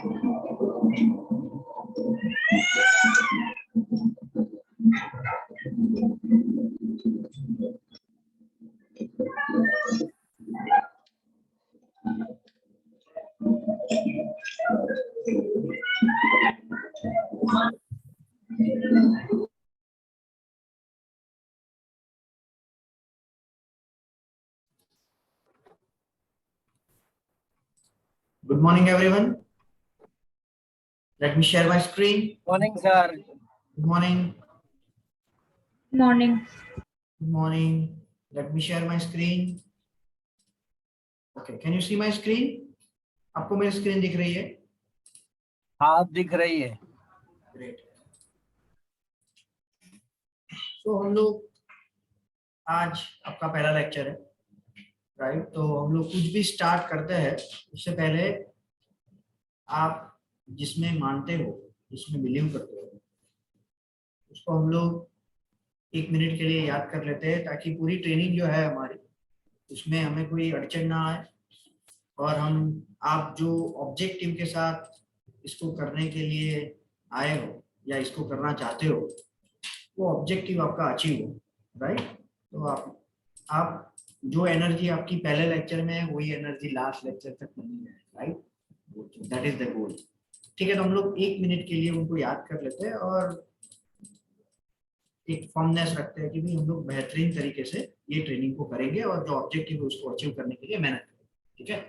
Good morning, everyone. Let me share my screen. Morning, sir. Good morning. Morning. Good morning. Let me share my screen. Okay, can you see my screen? आपको मेरी screen दिख रही है? हाँ, दिख रही है. Great. तो हम लोग आज आपका पहला लेक्चर है, राइट? तो हम लोग कुछ भी स्टार्ट करते हैं उससे पहले आप जिसमें मानते हो, जिसमें बिलीव करते हो, उसको हम लोग 1 मिनट के लिए याद कर लेते हैं ताकि पूरी ट्रेनिंग जो है हमारी उसमें हमें कोई अड़चन ना आए और हम आप जो ऑब्जेक्टिव के साथ इसको करने के लिए आए हो या इसको करना चाहते हो वो ऑब्जेक्टिव आपका अचीव हो, राइट? तो आप जो एनर्जी आपकी पहले लेक्चर में है वही एनर्जी लास्ट लेक्चर तक बनी है, right? That is the goal. ठीक है, तो हम लोग 1 मिनट के लिए उनको याद कर लेते हैं और एक फॉर्मनेस रखते हैं कि भी हम लोग बेहतरीन तरीके से ये ट्रेनिंग को करेंगे और जो ऑब्जेक्टिव है उसको अचीव करने के लिए मेहनत करेंगे. ठीक है?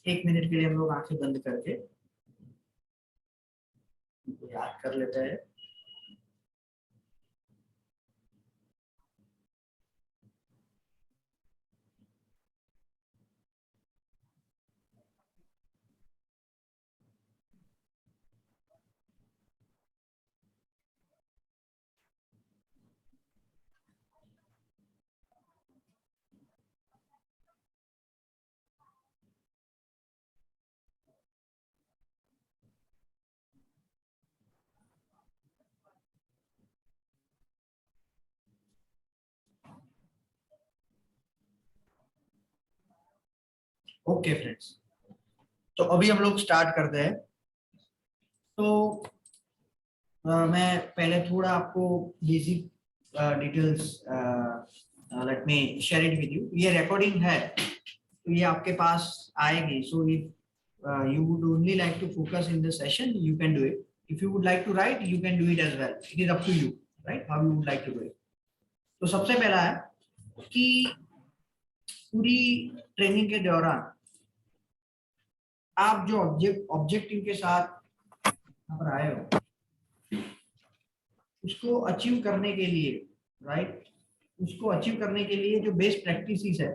एक मिनट के लिए हम लोग आंखें बंद करके याद कर लेते हैं. ओके फ्रेंड्स, तो अभी हम लोग स्टार्ट करते हैं. तो मैं पहले थोड़ा आपको basic details let me share it with you. ये रिकॉर्डिंग है तो ये आपके पास आएगी. So if you would only like to focus in the session you can do it. If you would like to write you can do it as well. It is up to you, right, how you would like to do it. तो सबसे पहला है कि पूरी training के दौरान आप जो ऑब्जेक्टिव के साथ यहाँ पर आए हो उसको अचीव करने के लिए, राइट, उसको अचीव करने के लिए जो बेस्ट प्रैक्टिसेस है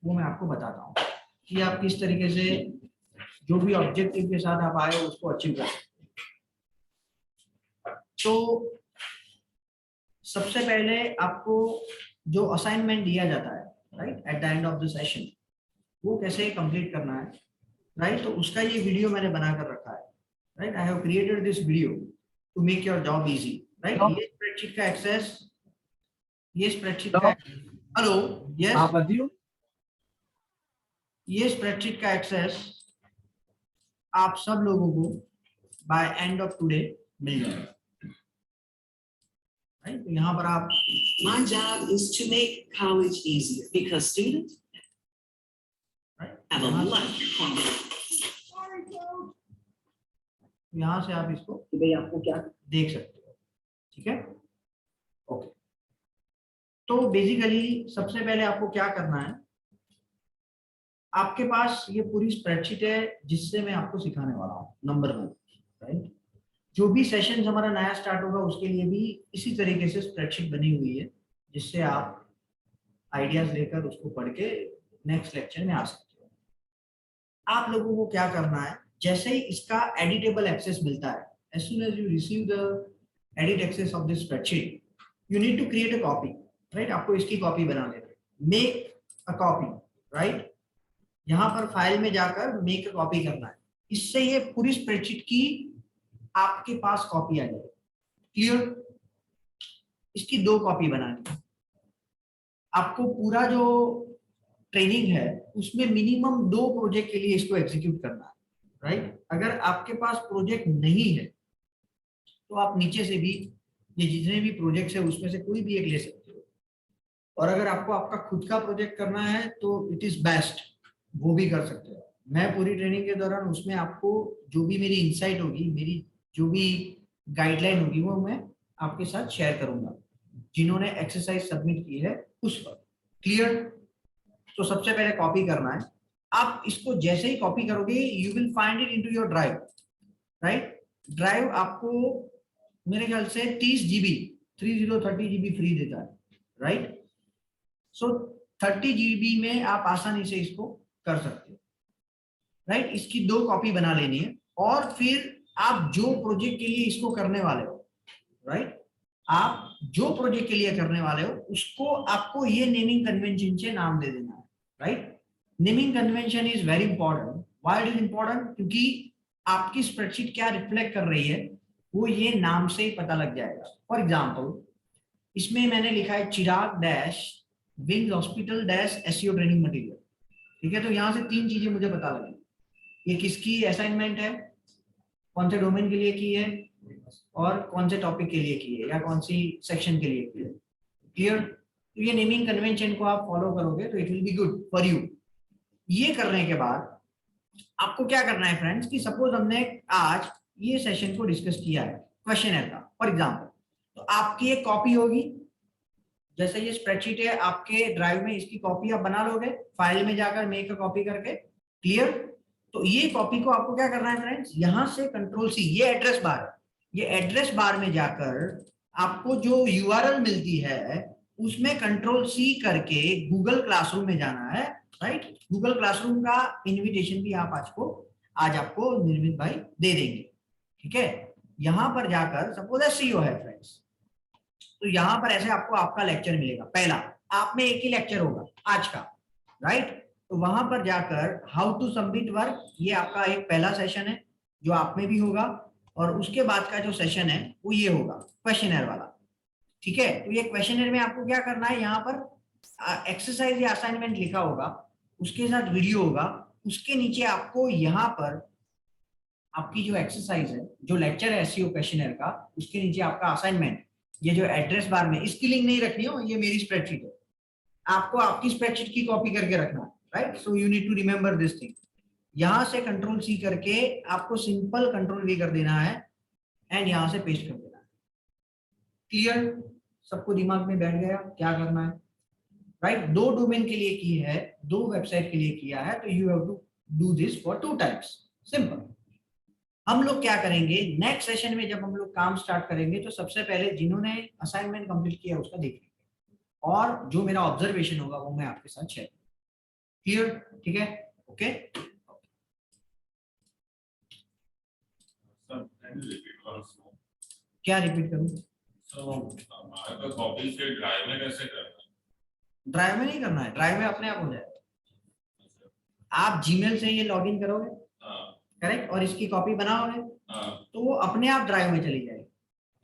वो मैं आपको बताता हूँ कि आप किस तरीके से जो भी ऑब्जेक्टिव के साथ आप आए हो उसको अचीव कर सकते हो. तो सबसे पहले आपको जो असाइनमेंट दिया जाता है, right, at the end of the session, वो कैसे कंप्लीट करना है, राइट? तो उसका ये वीडियो मैंने बनाकर रखा है, right. I have created this video to make your job easy, right. ये स्प्रेडशीट का एक्सेस, ये स्प्रेडशीट का, हेलो, यस, हाँ बताइए. ये स्प्रेडशीट का एक्सेस आप सब लोगों को बाय एंड ऑफ टुडे मिल जाएगा, राइट. तो यहाँ पर आप, My job is to make college easier because students have a lot on them. यहाँ से आप इसको कि भाई आपको क्या देख सकते हो. ठीक है, ओके. तो बेसिकली सबसे पहले आपको क्या करना है, आपके पास ये पूरी स्प्रेडशीट है जिससे मैं आपको सिखाने वाला हूँ. Number 1, right. जो भी सेशन हमारा नया स्टार्ट होगा उसके लिए भी इसी तरीके से स्प्रेडशीट बनी हुई है जिससे आप आइडियाज लेकर उसको पढ़ के नेक्स्ट लेक्चर में आ सकते हो. आप लोगों को क्या करना है, जैसे ही इसका एडिटेबल एक्सेस मिलता है, as soon as you receive the edit access of this spreadsheet, you need to create a copy, right? आपको इसकी कॉपी बना लेना है. Make a copy, right? यहाँ पर फाइल में जाकर मेक अ कॉपी करना है. इससे ये पूरी स्प्रेडशीट की आपके पास कॉपी आ जाएगी। क्लियर? इसकी 2 कॉपी बनानी है। आपको पूरा जो ट्रेनिंग है उसमें मिनिमम 2 प्रोजेक्ट के लिए इसको एग्जीक्यूट करना है, राइट? अगर आपके पास प्रोजेक्ट नहीं है तो आप नीचे से भी ये जितने भी प्रोजेक्ट्स है उसमें से कोई भी एक ले सकते हो, और अगर आपको आपका खुद का प्रोजेक्ट करना है तो इट इज बेस्ट, वो भी कर सकते हो। मैं पूरी ट्रेनिंग के दौरान उसमें आपको जो भी मेरी इंसाइट होगी, मेरी जो भी गाइडलाइन होगी, वो मैं आपके साथ शेयर करूंगा जिन्होंने एक्सरसाइज सबमिट की है उस पर। क्लियर? तो सबसे पहले कॉपी करना है। आप इसको जैसे ही कॉपी करोगे you will find it into your drive, right? Drive आपको मेरे ख्याल से 30 GB 30 GB फ्री देता है, राइट? सो 30 GB में आप आसानी से इसको कर सकते हो, राइट? इसकी 2 कॉपी बना लेनी है, और फिर आप जो प्रोजेक्ट के लिए इसको करने वाले हो, राइट, आप जो प्रोजेक्ट के लिए करने वाले हो उसको आपको ये नेमिंग कन्वेंशन से नाम दे देना है, right? Naming convention is very important. Why it is important? क्योंकि आपकी स्प्रेडशीट क्या रिफ्लेक्ट कर रही है वो ये नाम से ही पता लग जाएगा। फॉर एग्जाम्पल, इसमें मैंने लिखा है Chirag dash wing hospital dash SEO training material, ठीक है? तो यहाँ से 3 चीजें मुझे पता लगी। ये किसकी असाइनमेंट है, कौन से डोमेन के लिए की है, और कौन से टॉपिक के लिए की है, या कौन सी सेक्शन के लिए की है। क्लियर? तो ये नेमिंग कन्वेंशन को आप फॉलो करोगे तो it will be good for you. ये करने के बाद आपको क्या करना है फ्रेंड्स, कि सपोज हमने आज ये सेशन को डिस्कस किया है क्वेश्चनर का, फॉर एग्जांपल, तो आपकी एक कॉपी होगी, जैसे ये स्प्रेडशीट है आपके ड्राइव में, इसकी कॉपी आप बना लोगे फाइल में जाकर मेक अ कॉपी करके। क्लियर? तो ये कॉपी को आपको क्या करना है फ्रेंड्स, यहां से कंट्रोल सी, ये एड्रेस बार है, ये एड्रेस बार में जाकर आपको जो यूआरएल मिलती है उसमें कंट्रोल सी करके गूगल क्लासरूम में जाना है, राइट? गूगल क्लासरूम का इनविटेशन भी आज आपको निर्मित भाई दे देंगे, ठीक है? यहां पर जाकर सपोज एसईओ है फ्रेंड्स, तो यहां पर ऐसे आपको आपका लेक्चर मिलेगा। पहला आप में एक ही लेक्चर होगा आज का, राइट? तो वहां पर जाकर हाउ टू सबमिट वर्क, ये आपका एक पहला सेशन है जो आप में भी होगा, और उसके बाद का जो सेशन है वो ये होगा क्वेश्चनर वाला, ठीक है? तो ये क्वेश्चनर में आपको क्या करना है, यहाँ पर एक्सरसाइज या असाइनमेंट लिखा होगा, उसके साथ वीडियो होगा, उसके नीचे आपको यहाँ पर आपकी जो एक्सरसाइज है, जो लेक्चर है एसईओ क्वेश्चनर का, उसके नीचे आपका असाइनमेंट, ये जो एड्रेस बार में, इसकी लिंक नहीं रखनी हो, ये मेरी स्प्रेडशीट है, आपको आपकी स्प्रेडशीट की कॉपी करके रखना है, right? So you need to remember this thing. यहां से कंट्रोल सी करके आपको सिंपल कंट्रोल वी कर देना है एंड यहां से पेस्ट कर देना है। क्लियर? सबको दिमाग में बैठ गया क्या करना है, राइट? 2 डोमेन के लिए की है, 2 वेबसाइट के लिए किया है, तो you have to do this for 2 times. Simple. हम लोग क्या करेंगे नेक्स्ट सेशन में, जब हम लोग काम स्टार्ट करेंगे तो सबसे पहले जिन्होंने असाइनमेंट कंप्लीट किया उसका देखेंगे, और जो मेरा ऑब्जर्वेशन होगा वो मैं आपके साथ शेयर करूंगा। क्लियर? ठीक है? ओके। क्या रिपीट करूं? कॉपी से ड्राइव में कैसे करना है? ड्राइव में नहीं करना है, ड्राइव में अपने आप हो जाएगा। आप जीमेल से ये लॉगिन करोगे, करेक्ट, और इसकी कॉपी बनाओगे तो वो अपने आप ड्राइव में चली जाएगी,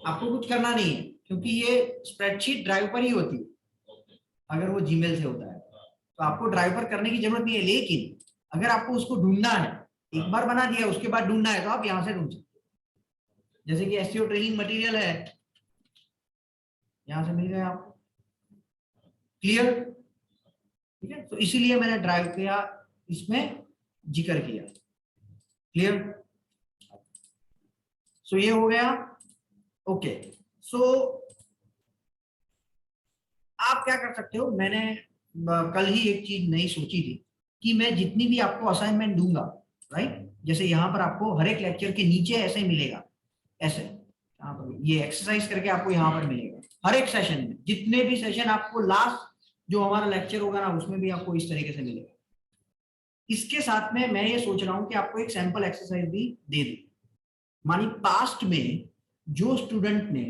आपको कुछ करना नहीं है, क्योंकि ये स्प्रेडशीट ड्राइव पर ही होती है। अगर वो जीमेल से होता है तो आपको ड्राइव पर करने की जरूरत नहीं है, लेकिन अगर आपको उसको ढूंढना है, एक बार बना दिया उसके बाद ढूंढना है, तो आप यहाँ से ढूंढ सकते हो। जैसे कि एसईओ ट्रेनिंग मटेरियल है, यहां से मिल गया आपको। क्लियर? ठीक है, तो इसीलिए मैंने ड्राइव किया, इसमें जिक्र किया। क्लियर? सो ये हो गया। ओके, सो आप क्या कर सकते हो, मैंने कल ही एक चीज नई सोची थी कि मैं जितनी भी आपको असाइनमेंट दूंगा, राइट, जैसे यहाँ पर आपको हर एक लेक्चर के नीचे ऐसे मिलेगा, ऐसे यहाँ पर ये एक्सरसाइज करके आपको यहाँ पर मिलेगा हर एक सेशन में, जितने भी सेशन आपको लास्ट जो हमारा लेक्चर होगा ना उसमें भी आपको इस तरीके से मिलेगा। इसके साथ में मैं ये सोच रहा हूँ कि आपको एक सैंपल एक्सरसाइज भी दे दूं। मानी पास्ट में जो स्टूडेंट ने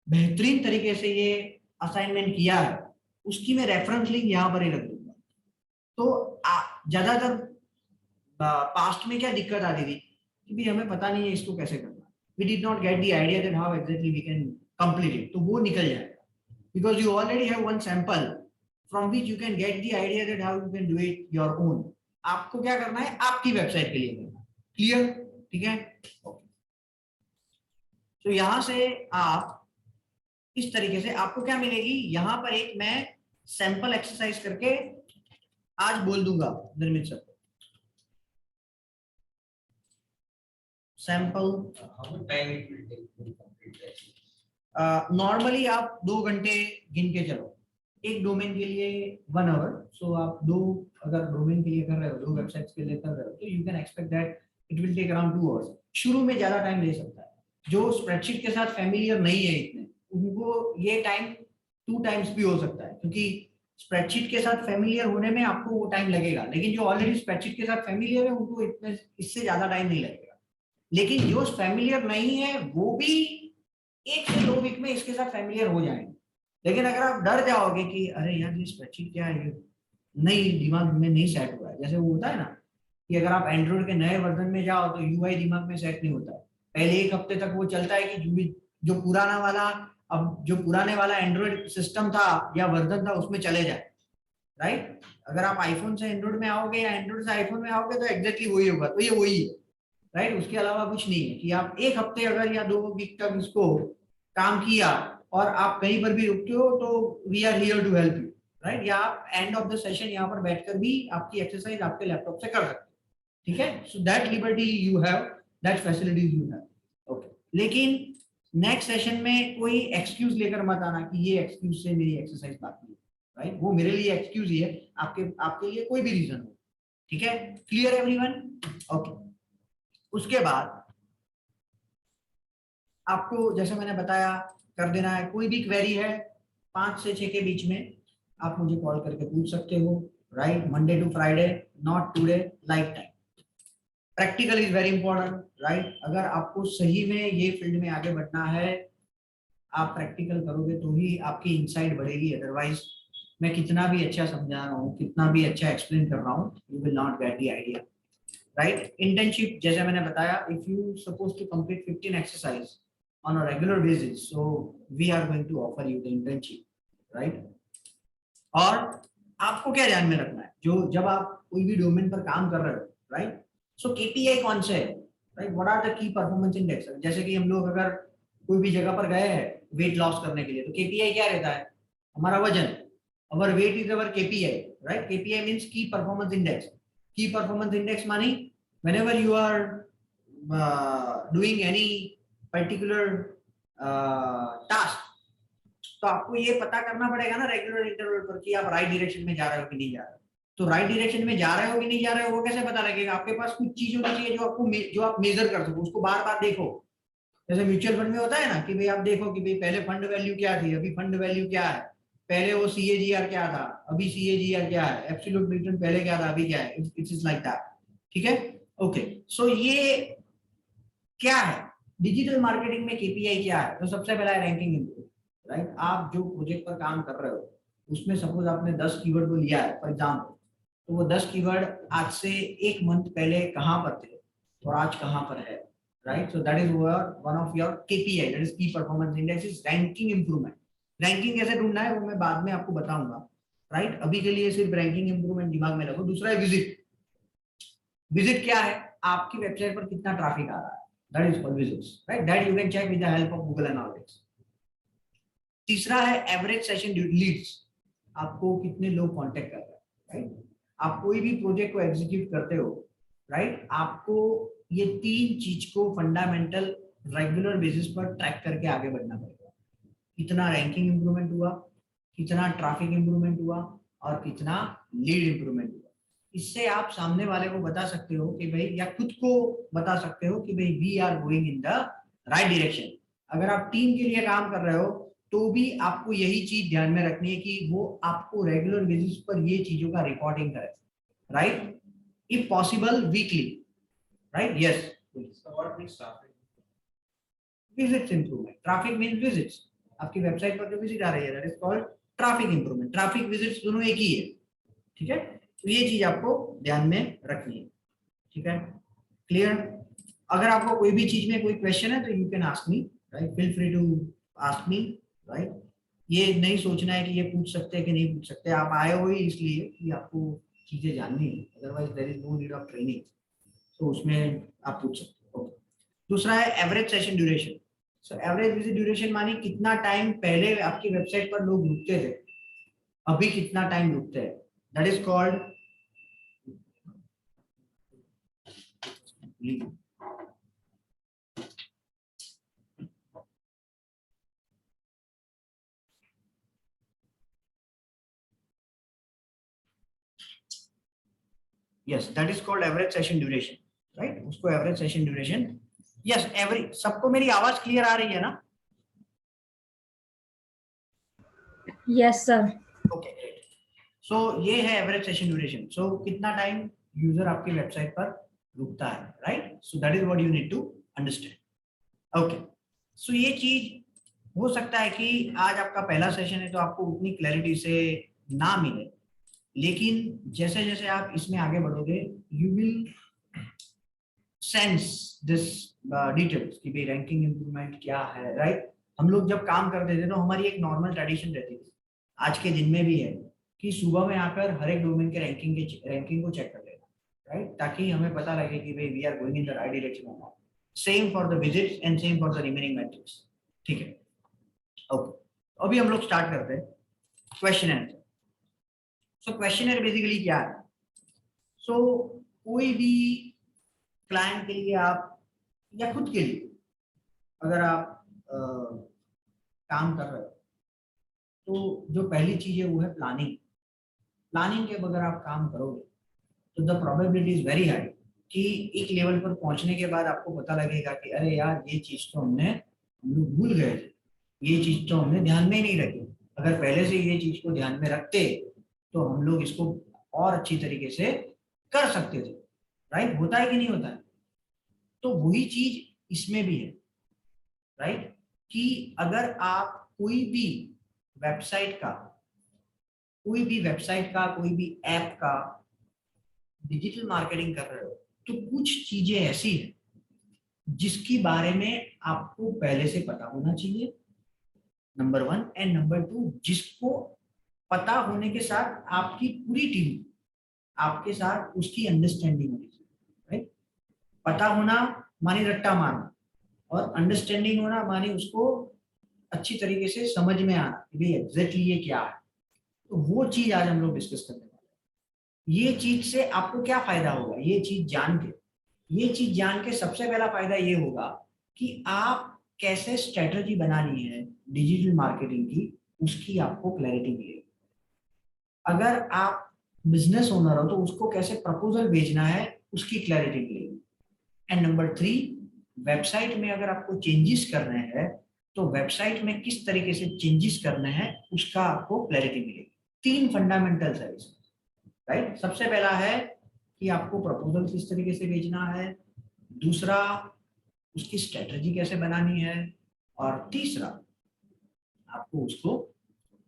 बेहतरीन तरीके से ये असाइनमेंट किया है उसकी मैं रेफरेंस लिंक यहाँ पर ही रख दूंगा। तो ज्यादातर पास्ट में क्या दिक्कत आती थी कि भी हमें पता नहीं है इसको कैसे करना, we did not get the idea that how exactly we can complete it, तो वो निकल जाएगा, because you already have one sample from which you can get the idea that how you can do it your own. आपको क्या करना है, आपकी website के लिए करना, क्लियर, ठीक है। तो यहां से आप इस तरीके से आपको क्या मिलेगी, यहां पर एक मैं सैंपल एक्सरसाइज करके आज बोल दूंगा निर्मित sir, sample How much time it will take to complete that? Normally आप 2 घंटे गिन के चलो, एक डोमेन के लिए 1 आवर, सो आप अगर डोमेन के लिए कर रहे हो, 2 वेबसाइट्स के लिए कर रहे हो, तो you can expect that it will take around 2 hours. शुरू में ज्यादा टाइम ले सकता है, जो स्प्रेडशीट के साथ फैमिलियर नहीं है इतने, उनको ये टाइम 2 टाइम्स भी हो सकता है, क्योंकि स्प्रेडशीट के साथ फैमिलियर होने में आपको वो टाइम लगेगा, लेकिन जो ऑलरेडी स्प्रेडशीट के साथ फैमिलियर है उनको इतने इससे ज्यादा टाइम नहीं लगेगा। लेकिन जो फैमिलियर नहीं है वो भी 1 से 2 वीक में इसके साथ फैमिलियर हो जाएंगे। लेकिन अगर आप डर जाओगे कि अरे यार ये स्प्रेडशीट क्या है, ये नहीं दिमाग में नहीं सेट हुआ है, जैसे वो होता है ना कि अगर आप एंड्रॉइड के नए वर्जन में जाओ तो यूआई दिमाग में सेट नहीं होता है, पहले 1 हफ्ते तक वो चलता है कि जो पुराना वाला, अब जो पुराने वाला एंड्रॉइड सिस्टम था या वर्जन था उसमें चले जाए, राइट। अगर आप आईफोन से एंड्रॉइड में आओगे या एंड्रॉइड से आईफोन में आओगे तो एग्जैक्टली वही होगा, तो ये वही है, राइट। उसके अलावा कुछ नहीं है कि आप 1 हफ्ते अगर या 2 वीक तक इसको काम किया और आप कहीं पर भी रुकते हो तो we are here to help you, right. या आप एंड ऑफ द सेशन यहाँ पर बैठकर भी आपकी एक्सरसाइज आपके लैपटॉप से कर सकते हो, ठीक है। So that liberty you have, that facilities you have, okay. लेकिन नेक्स्ट सेशन में कोई एक्सक्यूज लेकर मत आना कि ये एक्सक्यूज से मेरी एक्सरसाइज बाकी है, राइट। वो मेरे लिए एक्सक्यूज ही है, आपके लिए कोई भी रीजन हो, ठीक है। Clear everyone, okay. उसके बाद आपको जैसे मैंने बताया कर देना है, कोई भी क्वेरी है 5 से 6 के बीच में आप मुझे कॉल करके पूछ सकते हो, right. Monday to Friday, not today, life time. Practical is very important, right. अगर आपको सही में ये फील्ड में आगे बढ़ना है, आप प्रैक्टिकल करोगे तो ही आपकी इनसाइट बढ़ेगी, अदरवाइज मैं कितना भी अच्छा समझा रहा हूँ, कितना भी अच्छा एक्सप्लेन कर रहा हूँ, you will not get the idea, right. Internship जैसे मैंने बताया, if you suppose to complete 15 exercise on a regular basis, so we are going to offer you the internship, right। और आपको क्या ध्यान में रखना है, जो जब आप कोई भी डोमेन पर काम कर रहे हो, राइट। सो केपीआई कौन से है, right, what are the key performance index. जैसे कि हम लोग अगर कोई भी जगह पर गए हैं वेट लॉस करने के लिए, तो केपीआई क्या रहता है, हमारा वजन, our weight is our KPI, right. KPI means key performance index. Key performance index मानी whenever you are doing any particular task, तो आपको ये पता करना पड़ेगा ना रेगुलर इंटरवल पर कि आप राइट डायरेक्शन में जा रहे हो कि नहीं जा रहे हो। तो राइट डायरेक्शन में जा रहे हो कि नहीं जा रहे हो वो कैसे पता लगेगा, आपके पास कुछ चीज होनी चाहिए जो आप मेजर कर सको, उसको बार बार देखो। जैसे म्यूचुअल फंड में होता है ना कि भाई आप देखो कि भाई पहले फंड वैल्यू क्या थी, अभी फंड वैल्यू क्या है, पहले वो सीएजीआर क्या था, अभी सीएजीआर क्या है, एब्सोल्यूट रिटर्न पहले क्या था, अभी क्या है, इट इज लाइक दैट, ठीक है, ओके। सो ये क्या है डिजिटल मार्केटिंग में केपीआई क्या है, तो सबसे पहला है रैंकिंग इंप्रूव, राइट। आप जो प्रोजेक्ट पर काम कर रहे हो उसमें सपोज आपने 10 कीवर्ड को लिया है फॉर एग्जांपल, तो वो 10 कीवर्ड आज से 1 मंथ पहले कहां पर थे और आज कहां पर है, right. So that is one of your KPI, that is key performance index is ranking improvement. Ranking कैसे ढूंढना है वो मैं बाद में आपको बताऊंगा, राइट। अभी के लिए सिर्फ रैंकिंग इंप्रूवमेंट दिमाग में रखो। दूसरा है विजिट। विजिट क्या है, आपकी वेबसाइट पर कितना ट्रैफिक आ रहा है, that is called visits, right, that you can check with the help of Google Analytics। तीसरा है एवरेज सेशन लीड्स, आपको कितने लोग कांटेक्ट कर रहे हैं, राइट। आप कोई भी प्रोजेक्ट को एग्जीक्यूट करते हो, राइट, आपको ये 3 चीज को फंडामेंटल रेगुलर बेसिस पर ट्रैक करके आगे बढ़ना पड़ेगा। कितना रैंकिंग इंप्रूवमेंट हुआ, कितना ट्रैफिक इंप्रूवमेंट हुआ और कितना लीड इंप्रूवमेंट हुआ। इससे आप सामने वाले को बता सकते हो कि भाई, या खुद को बता सकते हो कि भाई we are going in the right direction. अगर आप टीम के लिए काम कर रहे हो तो भी आपको यही चीज ध्यान में रखनी है कि वो आपको रेगुलर बेसिस पर ये चीजों का रिकॉर्डिंग करे, right, if possible weekly, right. Yes, So what means traffic? Visits improvement, traffic means visits, आपकी वेबसाइट पर जो विजिट आ रही है that is called traffic improvement. Traffic visits दोनों एक ही है, ठीक है। तो ये चीज आपको ध्यान में रखनी है, ठीक है, क्लियर, अगर आपको कोई भी चीज में कोई क्वेश्चन है तो you can ask me, right, feel free to ask me, right. ये नहीं सोचना है कि ये पूछ सकते हैं कि नहीं पूछ सकते, आप आए हो ही इसलिए कि आपको चीजें जाननी है, otherwise there is no need of training, तो उसमें आप पूछ सकते हो। दूसरा है average session duration. So average visit duration मानी कितना टाइम पहले आपकी वेबसाइट पर लोग रुकते थे, अभी कितना टाइम रुकते हैं, that is called yes, that is called average session duration, right? उसको average session duration, yes, every सबको मेरी आवाज क्लियर आ रही है ना? Yes, sir. Okay, great. So ये है average session duration. So कितना टाइम यूजर आपकी वेबसाइट पर रुकता है, right? So that is what you need to understand. Okay. So ये चीज हो सकता है कि आज आपका पहला सेशन है तो आपको उतनी क्लैरिटी से ना मिले, लेकिन जैसे जैसे आप इसमें आगे बढ़ोगे you will sense this details कि भाई रैंकिंग इंप्रूवमेंट क्या है, राइट। हम लोग जब काम करते थे तो हमारी एक नॉर्मल ट्रेडिशन रहती थी, आज के दिन में भी है, कि सुबह में आकर हर एक डोमेन के रैंकिंग को चेक कर लेना, राइट, ताकि हमें पता लगे कि भाई we are going in the right direction और not. Same for the visits and same for the remaining metrics, ठीक है। ओके, अभी हम लोग स्टार्ट करते हैं question answer. So questioner basically क्या है? सो कोई भी क्लाइंट के लिए आप या खुद के लिए अगर आप काम कर रहे हो तो जो पहली चीज है वो है प्लानिंग। प्लानिंग के बगैर आप काम करोगे तो the probability is very high कि एक लेवल पर पहुंचने के बाद आपको पता लगेगा कि अरे यार ये चीज तो हम लोग भूल गए थे, ये चीज तो हमने ध्यान में ही नहीं रखी। अगर पहले से ये चीज को ध्यान में रखते तो हम लोग इसको और अच्छी तरीके से कर सकते थे, राइट। होता है कि नहीं होता है? तो वही चीज इसमें भी है, राइट, कि अगर आप कोई भी वेबसाइट का कोई भी ऐप का डिजिटल मार्केटिंग कर रहे हो तो कुछ चीजें ऐसी है जिसके बारे में आपको पहले से पता होना चाहिए, नंबर 1, एंड नंबर 2, जिसको पता होने के साथ आपकी पूरी टीम आपके साथ उसकी अंडरस्टैंडिंग होनी चाहिए, राइट। पता होना माने रट्टा मारना, और अंडरस्टैंडिंग होना माने उसको अच्छी तरीके से समझ में आना कि भाई एग्जैक्टली ये क्या है। तो वो चीज आज हम लोग डिस्कस करने वाले हैं। ये चीज से आपको क्या फायदा होगा? ये चीज जान के सबसे पहला फायदा ये होगा कि आप कैसे स्ट्रेटजी बनानी है डिजिटल मार्केटिंग की, उसकी आपको क्लैरिटी मिलेगी। अगर आप बिजनेस ओनर हो तो उसको कैसे प्रपोजल भेजना है उसकी क्लैरिटी मिलेगी। एंड नंबर 3, वेबसाइट में अगर आपको चेंजेस करने हैं तो वेबसाइट में किस तरीके से चेंजेस करने हैं उसका आपको क्लैरिटी मिलेगी। 3 फंडामेंटल्स है इसमें, राइट। सबसे पहला है कि आपको प्रपोजल किस तरीके से भेजना है, दूसरा उसकी स्ट्रेटजी कैसे बनानी है, और तीसरा आपको उसको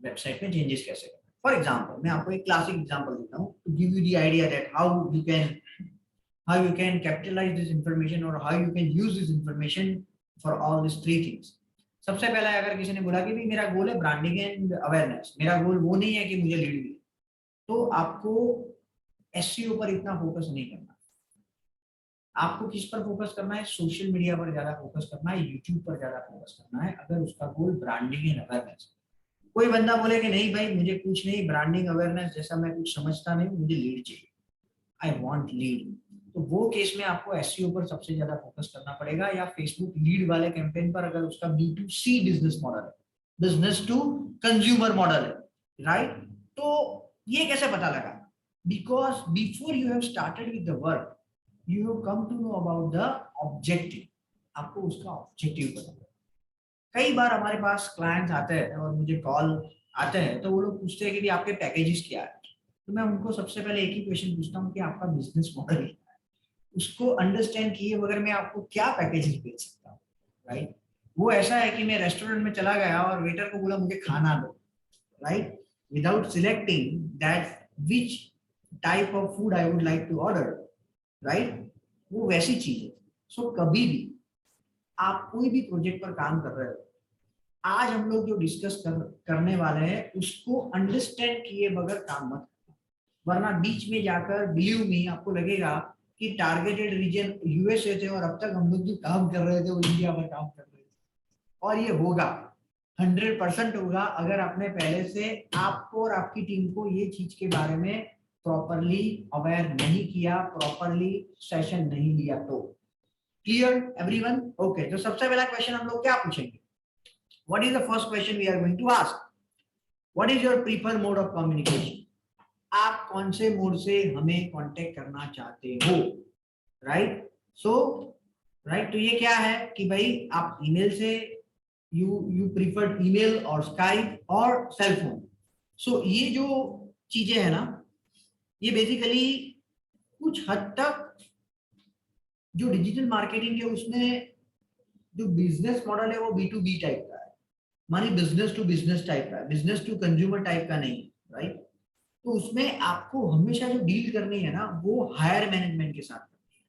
वेबसाइट में चेंजेस कैसे करना है। फॉर एग्जाम्पल मैं आपको एक क्लासिक एग्जाम्पल देता हूँ to give you the idea that how you can capitalize this information or how you can use this information for all these 3 things. सबसे पहला अगर किसी ने बोला कि भी मेरा गोल है ब्रांडिंग एंड अवेयरनेस, मेरा गोल वो नहीं है कि मुझे लीड मिले, तो आपको एसईओ पर इतना फोकस नहीं करना। आपको किस पर फोकस करना है? सोशल मीडिया पर ज्यादा फोकस करना है, यूट्यूब पर ज्यादा फोकस करना है अगर उसका गोल ब्रांडिंग एंड अवेयरनेस। कोई बंदा बोले कि नहीं भाई मुझे कुछ नहीं, ब्रांडिंग अवेयरनेस जैसा मैं कुछ समझता नहीं, मुझे लीड चाहिए, आई वांट लीड, तो वो केस में आपको एसईओ पर सबसे ज्यादा फोकस करना पड़ेगा, या फेसबुक लीड वाले कैंपेन पर अगर उसका B2C बिजनेस मॉडल है, बिजनेस टू कंज्यूमर मॉडल है, राइट। तो ये कैसे पता लगा? Because before you have started with the work you have come to know about the objective, आपको उसका ऑब्जेक्टिव पता लगा। कई बार हमारे पास क्लाइंट्स आते हैं और मुझे कॉल आते हैं तो वो लोग पूछते हैं कि आपके पैकेजेस क्या है, तो मैं उनको सबसे पहले एक ही क्वेश्चन पूछता हूँ कि आपका बिजनेस मॉडल क्या है, उसको अंडरस्टैंड किए बगैर मैं आपको क्या पैकेजेस बेच सकता हूँ, राइट। वो ऐसा है कि मैं रेस्टोरेंट में चला गया और वेटर को बोला मुझे खाना दो, right, without selecting that which type of food I would like to order, right, वो वैसी चीज है। सो कभी भी आप कोई भी प्रोजेक्ट पर काम कर रहे हो, आज हम लोग जो डिस्कस करने वाले हैं उसको अंडरस्टैंड किए बगैर काम मत करो, वरना बीच में जाकर बिलीव मी आपको लगेगा कि टारगेटेड रीजन यूएसए थे और अब तक हम लोग जो काम कर रहे थे वो इंडिया पर काम कर रहे थे। और ये होगा 100% होगा अगर आपने पहले से आपको और आपकी टीम को ये चीज के बारे में प्रॉपरली अवेयर नहीं किया, प्रॉपरली सेशन नहीं लिया तो। Clear everyone? ओके, तो सबसे पहला क्वेश्चन हम लोग क्या पूछेंगे? What is the first question we are going to ask? What is your preferred mode of communication? आप कौन से मोड से हमें कांटेक्ट करना चाहते हो? राइट? सो राइट, तो ये क्या है कि भाई आप ईमेल से यू प्रीफर ईमेल और स्काइप और सेल फोन। सो ये जो चीजें है ना, ये बेसिकली कुछ हद तक जो डिजिटल मार्केटिंग है उसमें जो बिजनेस मॉडल है वो B2B टाइप का है, मानी बिजनेस टू बिजनेस टाइप का है, बिजनेस टू कंज्यूमर टाइप का नहीं, राइट? तो उसमें आपको हमेशा जो डील करनी है ना वो हायर मैनेजमेंट के साथ करनी है,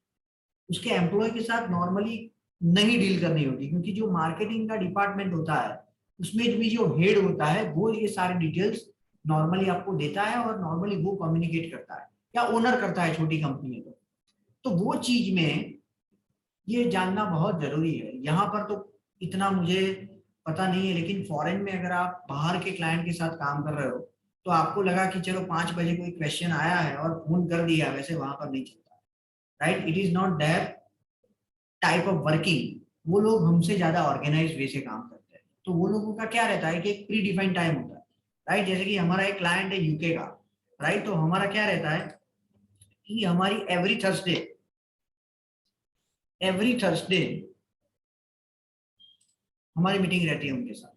उसके एम्प्लॉय के साथ नॉर्मली नहीं डील करनी होती, क्योंकि जो मार्केटिंग का डिपार्टमेंट होता है उसमें भी जो हेड होता है वो ये सारे डिटेल्स नॉर्मली आपको देता है और नॉर्मली वो कम्युनिकेट करता है या ओनर करता है छोटी कंपनी है तो वो चीज में ये जानना बहुत जरूरी है। यहाँ पर तो इतना मुझे पता नहीं है, लेकिन फॉरेन में अगर आप बाहर के क्लाइंट के साथ काम कर रहे हो तो आपको लगा कि चलो 5 बजे कोई क्वेश्चन आया है और फोन कर दिया, वैसे वहां पर नहीं चलता, right? It is not that type of working. वो लोग हमसे ज्यादा ऑर्गेनाइज वे से काम करते हैं, तो वो लोगों का क्या रहता है कि एक प्री डिफाइंड टाइम होता है, राइट? जैसे कि हमारा एक क्लाइंट है यूके का, राइट? तो हमारा क्या रहता है कि हमारी एवरी थर्सडे हमारी मीटिंग रहती है उनके साथ,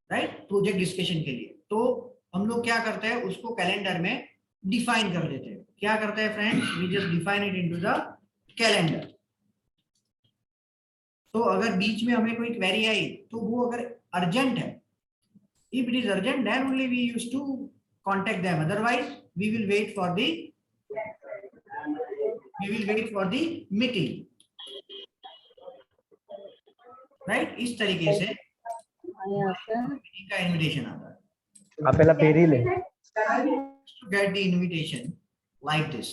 राइट? प्रोजेक्ट डिस्कशन के लिए। तो हम लोग क्या करते हैं, उसको कैलेंडर में डिफाइन कर देते हैं। क्या करते हैं friends? We just define it into the calendar. तो अगर बीच में हमें कोई क्वेरी आई तो वो अगर अर्जेंट है, if it is urgent then only we use to contact them, otherwise we will wait for the meeting, right? इस तरीके से मीटिंग का इनविटेशन आता है। आप पहला पेरी ले। To get the invitation like this,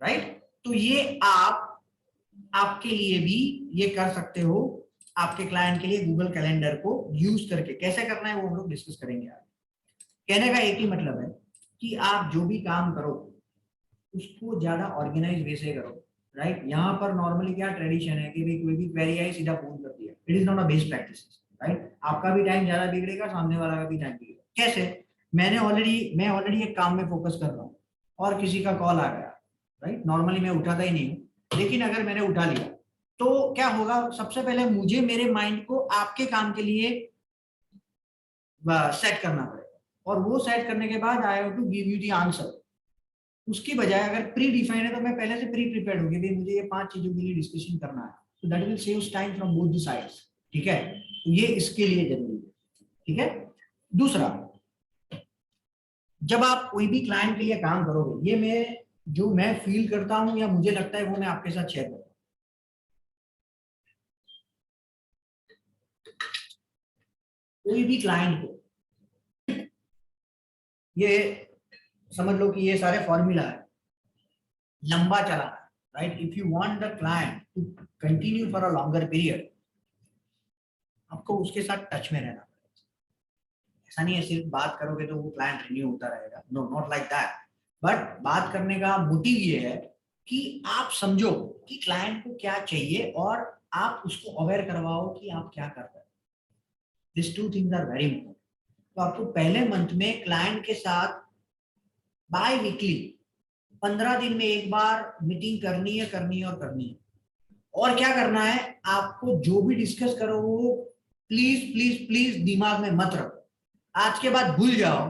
right? तो ये आपके लिए भी ये कर सकते हो, आपके क्लाइंट के लिए गूगल कैलेंडर को यूज करके। कैसे करना है वो हम लोग डिस्कस करेंगे आज। कहने का एक ही मतलब है कि आप जो भी काम करो उसको ज्यादा ऑर्गेनाइज वे से करो, राइट? यहाँ पर नॉर्मली क्या ट्रेडिशन है कि भाई कोई भी क्वेरी आई सीधा फोन कर दिया। It is not a best practice, right? आपका भी टाइम ज्यादा बिगड़ेगा, सामने वाला का भी टाइम बिगड़ेगा। कैसे? मैं ऑलरेडी एक काम में फोकस कर रहा हूँ और किसी का कॉल आ गया, राइट? नॉर्मली मैं उठाता ही नहीं हूँ, लेकिन अगर मैंने उठा लिया तो क्या होगा? सबसे पहले मुझे मेरे माइंड को आपके काम के लिए सेट करना पड़ेगा, और वो सेट करने के बाद I have to give you the answer. उसकी बजाय अगर प्री डिफाइन है तो मैं पहले से प्री प्रिपेयर्ड हूँ कि भाई मुझे ये 5 चीजों के लिए डिस्कशन करना है, तो that will saves time from both the sides, ठीक है? तो ये इसके लिए जरूरी है, ठीक है? दूसरा, जब आप कोई भी क्लाइंट के लिए काम करोगे, ये मैं फील करता हूं या मुझे लगता है वो मैं आपके साथ शेयर करता हूं। कोई भी क्लाइंट को ये समझ लो कि ये सारे फॉर्मूला है, लंबा चलाना है, right? If you want the client to continue for a longer period, आपको उसके साथ टच में रहना पड़ेगा। ऐसा नहीं है सिर्फ बात करोगे तो वो क्लाइंट रिन्यू होता रहेगा, no, not like that. But बात करने का मोटिव ये है कि आप समझो कि क्लाइंट को क्या चाहिए और आप उसको अवेयर करवाओ कि आप क्या कर रहे हैं। This 2 things are very important. तो आपको पहले मंथ में क्लाइंट के साथ बाय वीकली 15 दिन में एक बार मीटिंग करनी है। और क्या करना है, आपको जो भी डिस्कस करो वो प्लीज प्लीज प्लीज दिमाग में मत रखो। आज के बाद भूल जाओ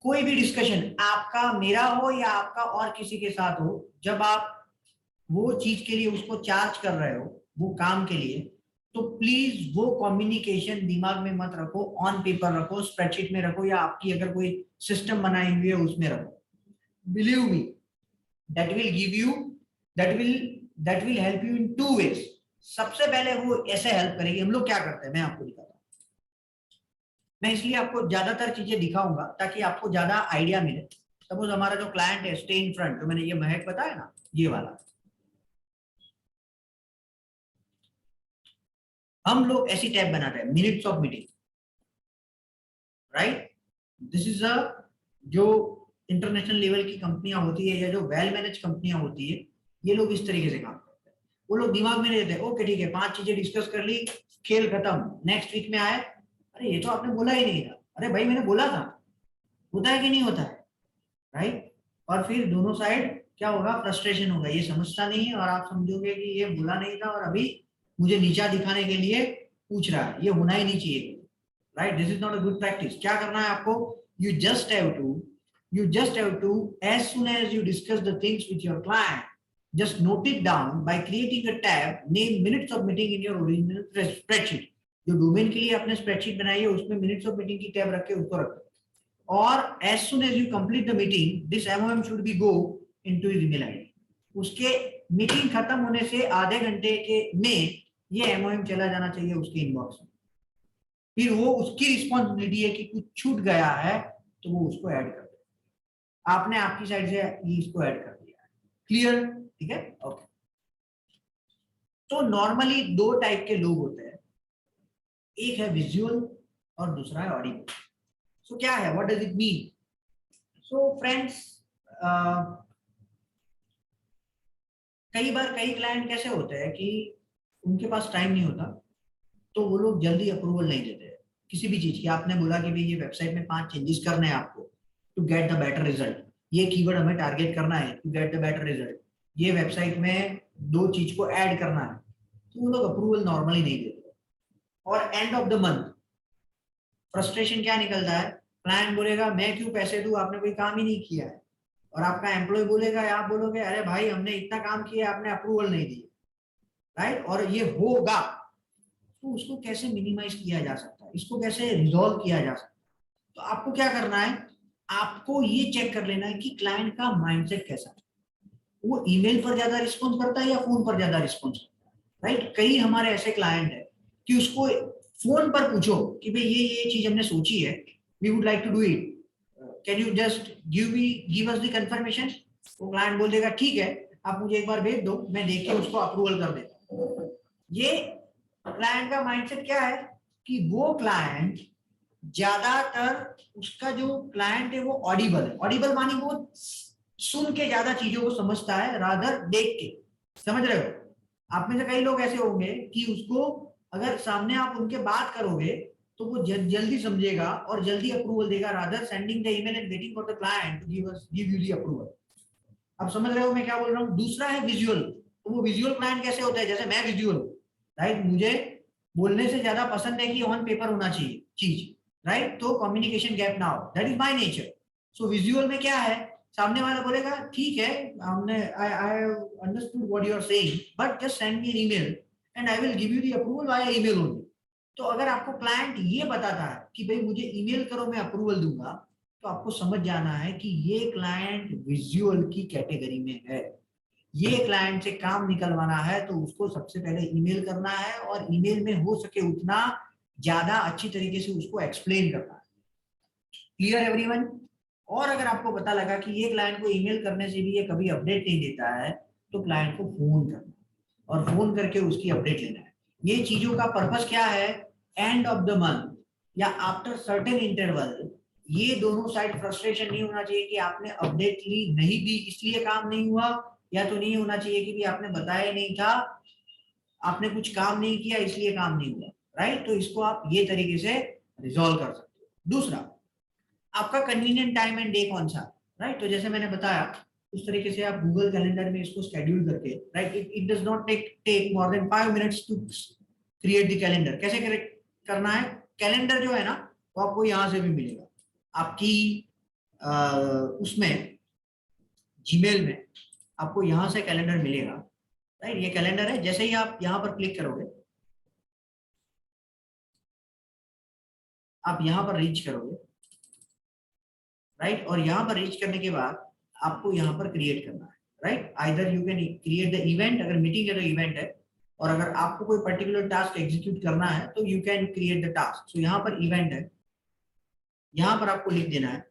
कोई भी डिस्कशन, आपका मेरा हो या आपका और किसी के साथ हो, जब आप वो चीज के लिए उसको चार्ज कर रहे हो, वो काम के लिए, तो प्लीज वो कम्युनिकेशन दिमाग में मत रखो, ऑन पेपर रखो, स्प्रेडशीट में रखो, या आपकी अगर कोई सिस्टम बनाई हुई है उसमें रखो। Believe me, that will that will help you in 2 ways. सबसे पहले वो ऐसे हेल्प करेगी. हम लोग क्या करते हैं मैं आपको दिखाता हूँ. मैं इसलिए आपको ज्यादातर चीजें दिखाऊंगा ताकि आपको ज्यादा आइडिया मिले. सपोज हमारा जो क्लाइंट है स्टे इन फ्रंट, तो मैंने ये महक बताया ना, ये वाला. हम लोग ऐसी टैब बनाते हैं, minutes of meeting, right. This is a जो इंटरनेशनल लेवल की कंपनियां होती है या जो वेल मैनेज कंपनियां होती है, ये लोग इस तरीके से काम करते हैं. वो लोग दिमाग में नहीं देते ओके ठीक है 5 चीजें डिस्कस कर ली, खेल खत्म, नेक्स्ट वीक में आए, अरे ये तो आपने बोला ही नहीं था. अरे भाई मैंने बोला था. होता है कि नहीं होता है, राइट. और फिर दोनों साइड क्या होगा, फ्रस्ट्रेशन होगा. ये समझता नहीं है और आप समझोगे कि ये बोला नहीं था और अभी मुझे नीचा दिखाने के लिए पूछ रहा है. ये होना ही नहीं चाहिए, right. This is not a good practice. क्या करना है आपको, you just have to as soon as you discuss the things with your client, just note it down by creating a tab named minutes of meeting in your original spreadsheet. जो domain के लिए आपने spreadsheet बनाई है उसमें minutes of meeting की tab रख के उसको रखो. और as soon as you complete the meeting, this MOM should be go into his email ID. उसके मीटिंग खत्म होने से आधे घंटे के में ये MOM चला जाना चाहिए उसके इनबॉक्स में. फिर वो उसकी रिस्पॉन्सिबिलिटी है कि कुछ छूट गया है तो वो उसको ऐड कर दे. आपने आपकी साइड से ये इसको ऐड कर दिया. क्लियर, ठीक है, ओके. तो नॉर्मली 2 टाइप के लोग होते हैं, एक है विजुअल और दूसरा है ऑडिबल. सो क्या है, what does it mean? So friends, कई बार कई क्लाइंट कैसे होते हैं कि उनके पास टाइम नहीं होता, तो वो लोग जल्दी अप्रूवल नहीं देते किसी भी चीज की. आपने बोला कि भाई ये वेबसाइट में 5 चेंजेस करने हैं आपको to get the better result, ये कीवर्ड हमें टारगेट करना है to get the better result, ये वेबसाइट में 2 चीज को ऐड करना है, तो वो लोग अप्रूवल नॉर्मली नहीं देते. और end of the month frustration क्या निकलता है, क्लाइंट बोलेगा मैं क्यों पैसे दूं, आपने कोई काम ही नहीं किया है. और आपका एम्प्लॉय बोलेगा या आप बोलोगे अरे भाई हमने इतना काम किया आपने अप्रूवल नहीं दिया, राइट. और ये होगा, तो उसको कैसे मिनिमाइज किया जा सकता है, इसको कैसे रिजॉल्व किया जा सकता है. तो आपको क्या करना है, आपको ये चेक कर लेना है कि क्लाइंट का माइंडसेट कैसा है. वो ईमेल पर ज्यादा रिस्पॉन्स करता है या फोन पर ज्यादा रिस्पॉन्स करता है, राइट. कई हमारे ऐसे क्लाइंट है कि उसको फोन पर पूछो कि भाई ये चीज हमने सोची है, we would like to do it, can you just give us the confirmation. वो क्लाइंट बोल देगा ठीक है आप मुझे एक बार भेज दो, मैं देख के उसको अप्रूवल कर देता हूँ. ये क्लाइंट का माइंडसेट क्या है कि वो क्लाइंट ज्यादातर, उसका जो क्लाइंट है वो ऑडिबल है. ऑडिबल मानी वो सुन के ज्यादा चीजों को समझता है रादर देख के. समझ रहे हो. आप में से कई लोग ऐसे होंगे कि उसको अगर सामने आप उनके बात करोगे तो वो जल्दी समझेगा और जल्दी अप्रूवल देगा rather sending the email and waiting for the client to give you the approval. आप समझ रहे हो मैं क्या बोल रहा हूँ. दूसरा है विजुअल. तो वो विजुअल क्लाइंट कैसे होता है, जैसे मैं विजुअल हूँ, राइट. मुझे बोलने से ज्यादा पसंद है कि ऑन पेपर होना चाहिए चीज, राइट. तो कम्युनिकेशन गैप ना हो, that is my nature. So visual में क्या है, सामने वाला बोलेगा ठीक है हमने I understood what you are saying but just send me an email and I will give you the approval via email only. तो अगर आपको क्लाइंट ये बताता है कि भाई मुझे ईमेल करो मैं अप्रूवल दूंगा, तो आपको समझ जाना है कि ये क्लाइंट विजुअल की कैटेगरी में है. ये क्लाइंट से काम निकलवाना है तो उसको सबसे पहले ईमेल करना है और ईमेल में हो सके उतना ज्यादा अच्छी तरीके से उसको एक्सप्लेन करना है. Clear everyone. और अगर आपको पता लगा कि ये क्लाइंट को ईमेल करने से भी ये कभी अपडेट नहीं देता है, तो क्लाइंट को फोन करना और फोन करके उसकी अपडेट लेना है. ये चीजों का पर्पस क्या है, एंड ऑफ द मंथ या आफ्टर सर्टेन इंटरवल ये दोनों साइड फ्रस्ट्रेशन नहीं होना चाहिए कि आपने अपडेट ली नहीं दी इसलिए काम नहीं हुआ, या तो नहीं होना चाहिए कि भी आपने बताया नहीं था, आपने कुछ काम नहीं किया इसलिए काम नहीं हुआ, राइट. तो इसको आप ये तरीके से रिजॉल्व कर सकते हो. दूसरा, आपका कन्वीनियंट टाइम एंड डे कौन सा, राइट. तो जैसे मैंने बताया उस तरीके से आप गूगल कैलेंडर में इसको शेड्यूल करके, right. It does not take more than 5 minutes to create the calendar. कैसे करना है, कैलेंडर जो है ना वो आपको यहाँ से भी मिलेगा आपकी उसमें जीमेल में आपको यहाँ से कैलेंडर मिलेगा, राइट. ये कैलेंडर है. जैसे ही आप यहाँ पर क्लिक करोगे, आप यहाँ पर रीच करोगे, राइट. और यहाँ पर रीच करने के बाद आपको यहाँ पर क्रिएट करना है, right. Either you can create the event, अगर मीटिंग है तो इवेंट है, और अगर आपको कोई पर्टिकुलर टास्क एग्जीक्यूट करना है तो you can create the task. So यहाँ पर इवेंट है, यहाँ पर आपको लिख देना है,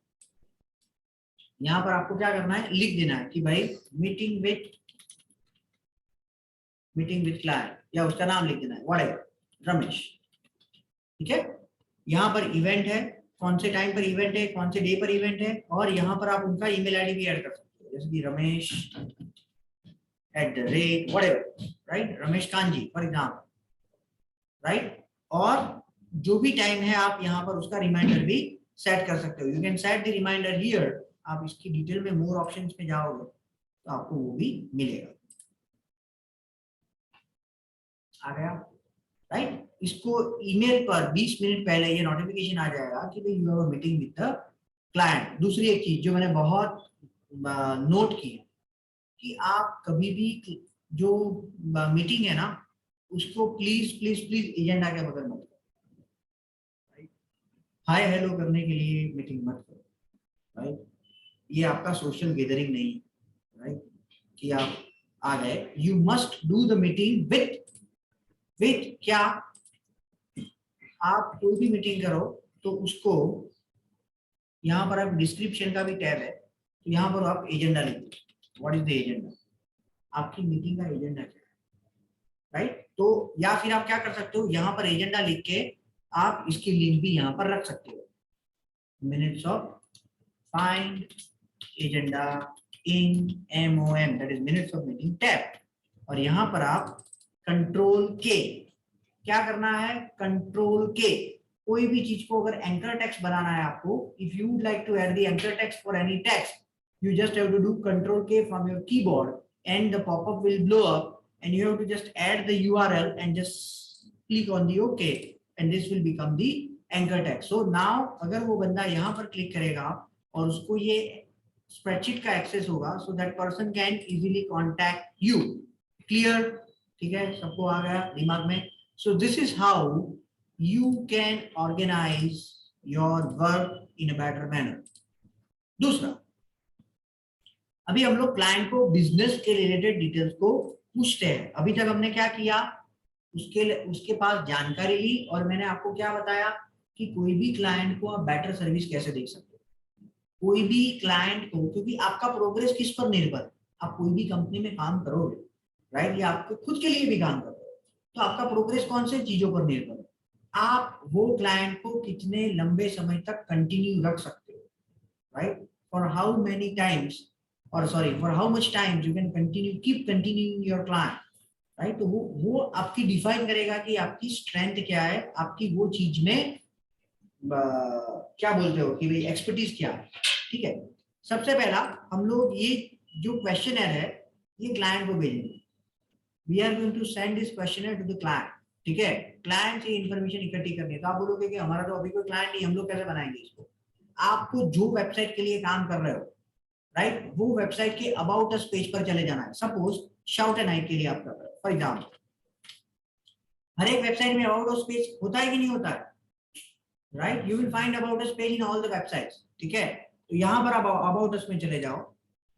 यहाँ पर आपको क्या करना है, लिख देना है कि भाई मीटिंग विथ क्लाइंट, या उसका नाम लिख देना है व्हाटएवर, रमेश। ठीक है, यहाँ पर इवेंट है, कौन से टाइम पर इवेंट है, कौन से डे पर इवेंट है, और यहाँ पर आप उनका ईमेल आईडी भी ऐड कर सकते हो, जैसे कि Ramesh @whatever, right, Ramesh kanji for example, right. और जो भी टाइम है आप यहाँ पर उसका रिमाइंडर भी सेट कर सकते हो। You can set the reminder here. आप इसकी डिटेल में मोर ऑप्शंस में जाओगे तो आपको वो भी मिलेगा। आ गया, राइट। इसको ईमेल पर 20 मिनट पहले ये नोटिफिकेशन आ जाएगा कि भाई you have a meeting with the client. दूसरी एक चीज जो मैंने बहुत नोट की है कि आप कभी भी जो मीटिंग है ना उसको प्लीज प्लीज प्लीज एजेंडा के बगैर मत करो। हाय हेलो करने के लिए मीटिंग मत करो, राइट। ये आपका सोशल गैदरिंग नहीं है, राइट, कि आप आ गए। You must do the meeting with क्या, आप कोई भी मीटिंग करो तो उसको यहाँ पर आप डिस्क्रिप्शन का भी टैब है, तो यहाँ पर आप एजेंडा लिखिए। व्हाट इज द एजेंडा, आपकी मीटिंग का एजेंडा क्या है, राइट। तो या फिर आप क्या कर सकते हो, यहाँ पर एजेंडा लिख के आप इसकी लिंक भी यहाँ पर रख सकते हो, minutes of find agenda in MOM, that is minutes of meeting tab. और यहाँ पर आप कंट्रोल के क्या करना है, कंट्रोल के कोई भी चीज को अगर एंकर टेक्स्ट बनाना है आपको, if you would like to add the anchor text for any text, you just have to do control K from your keyboard and the pop-up will blow up and you have to just add the URL and just click on the OK and this will become the anchor text. So now अगर वो बंदा यहाँ पर click करेगा और उसको ये spreadsheet का एक्सेस होगा, so that person can easily contact you. Clear? ठीक है, सबको आ गया दिमाग में? So this is how you can organize your work in a better manner. दूसरा, अभी हम लोग क्लाइंट को बिजनेस के रिलेटेड डिटेल्स को पूछते हैं। अभी तक हमने क्या किया, उसके पास जानकारी ली और मैंने आपको क्या बताया कि कोई भी क्लाइंट को आप बेटर सर्विस कैसे दे सकते हो। कोई भी क्लाइंट को, क्योंकि आपका प्रोग्रेस किस पर निर्भर है, आप कोई भी कंपनी में काम करोगे, राइट, या आपको खुद के लिए भी काम करोगे, तो आपका प्रोग्रेस कौन से चीजों पर निर्भर है, आप वो क्लाइंट को कितने लंबे समय तक कंटिन्यू रख सकते हो, right, for how many times or sorry for how much time you can keep continuing your client, right। तो वो आपकी डिफाइन करेगा कि आपकी स्ट्रेंथ क्या है, आपकी वो चीज में क्या बोलते हो कि भाई एक्सपर्टीज क्या है। ठीक है, सबसे पहला हम लोग ये जो क्वेश्चनर है ये क्लाइंट को भेजेंगे। We are going to send this questionnaire to the client. ठीक है, क्लाइंट से इंफॉर्मेशन इकट्ठी करनी है। तो आप बोलोगे कि हमारा तो अभी कोई क्लाइंट नहीं, हम लोग कैसे बनाएंगे इसको। आपको जो वेबसाइट के लिए काम कर रहे हो, राइट, वो वेबसाइट के अबाउट अस पेज पर चले जाना है। सपोज शाउट एंड हाइड के लिए आप कर रहे हो फॉर एग्जांपल, हर एक वेबसाइट में अबाउट अस पेज होता है कि नहीं होता है, right, you will find about us page in all the websites. ठीक है, तो यहाँ पर अबाउट अस में चले जाओ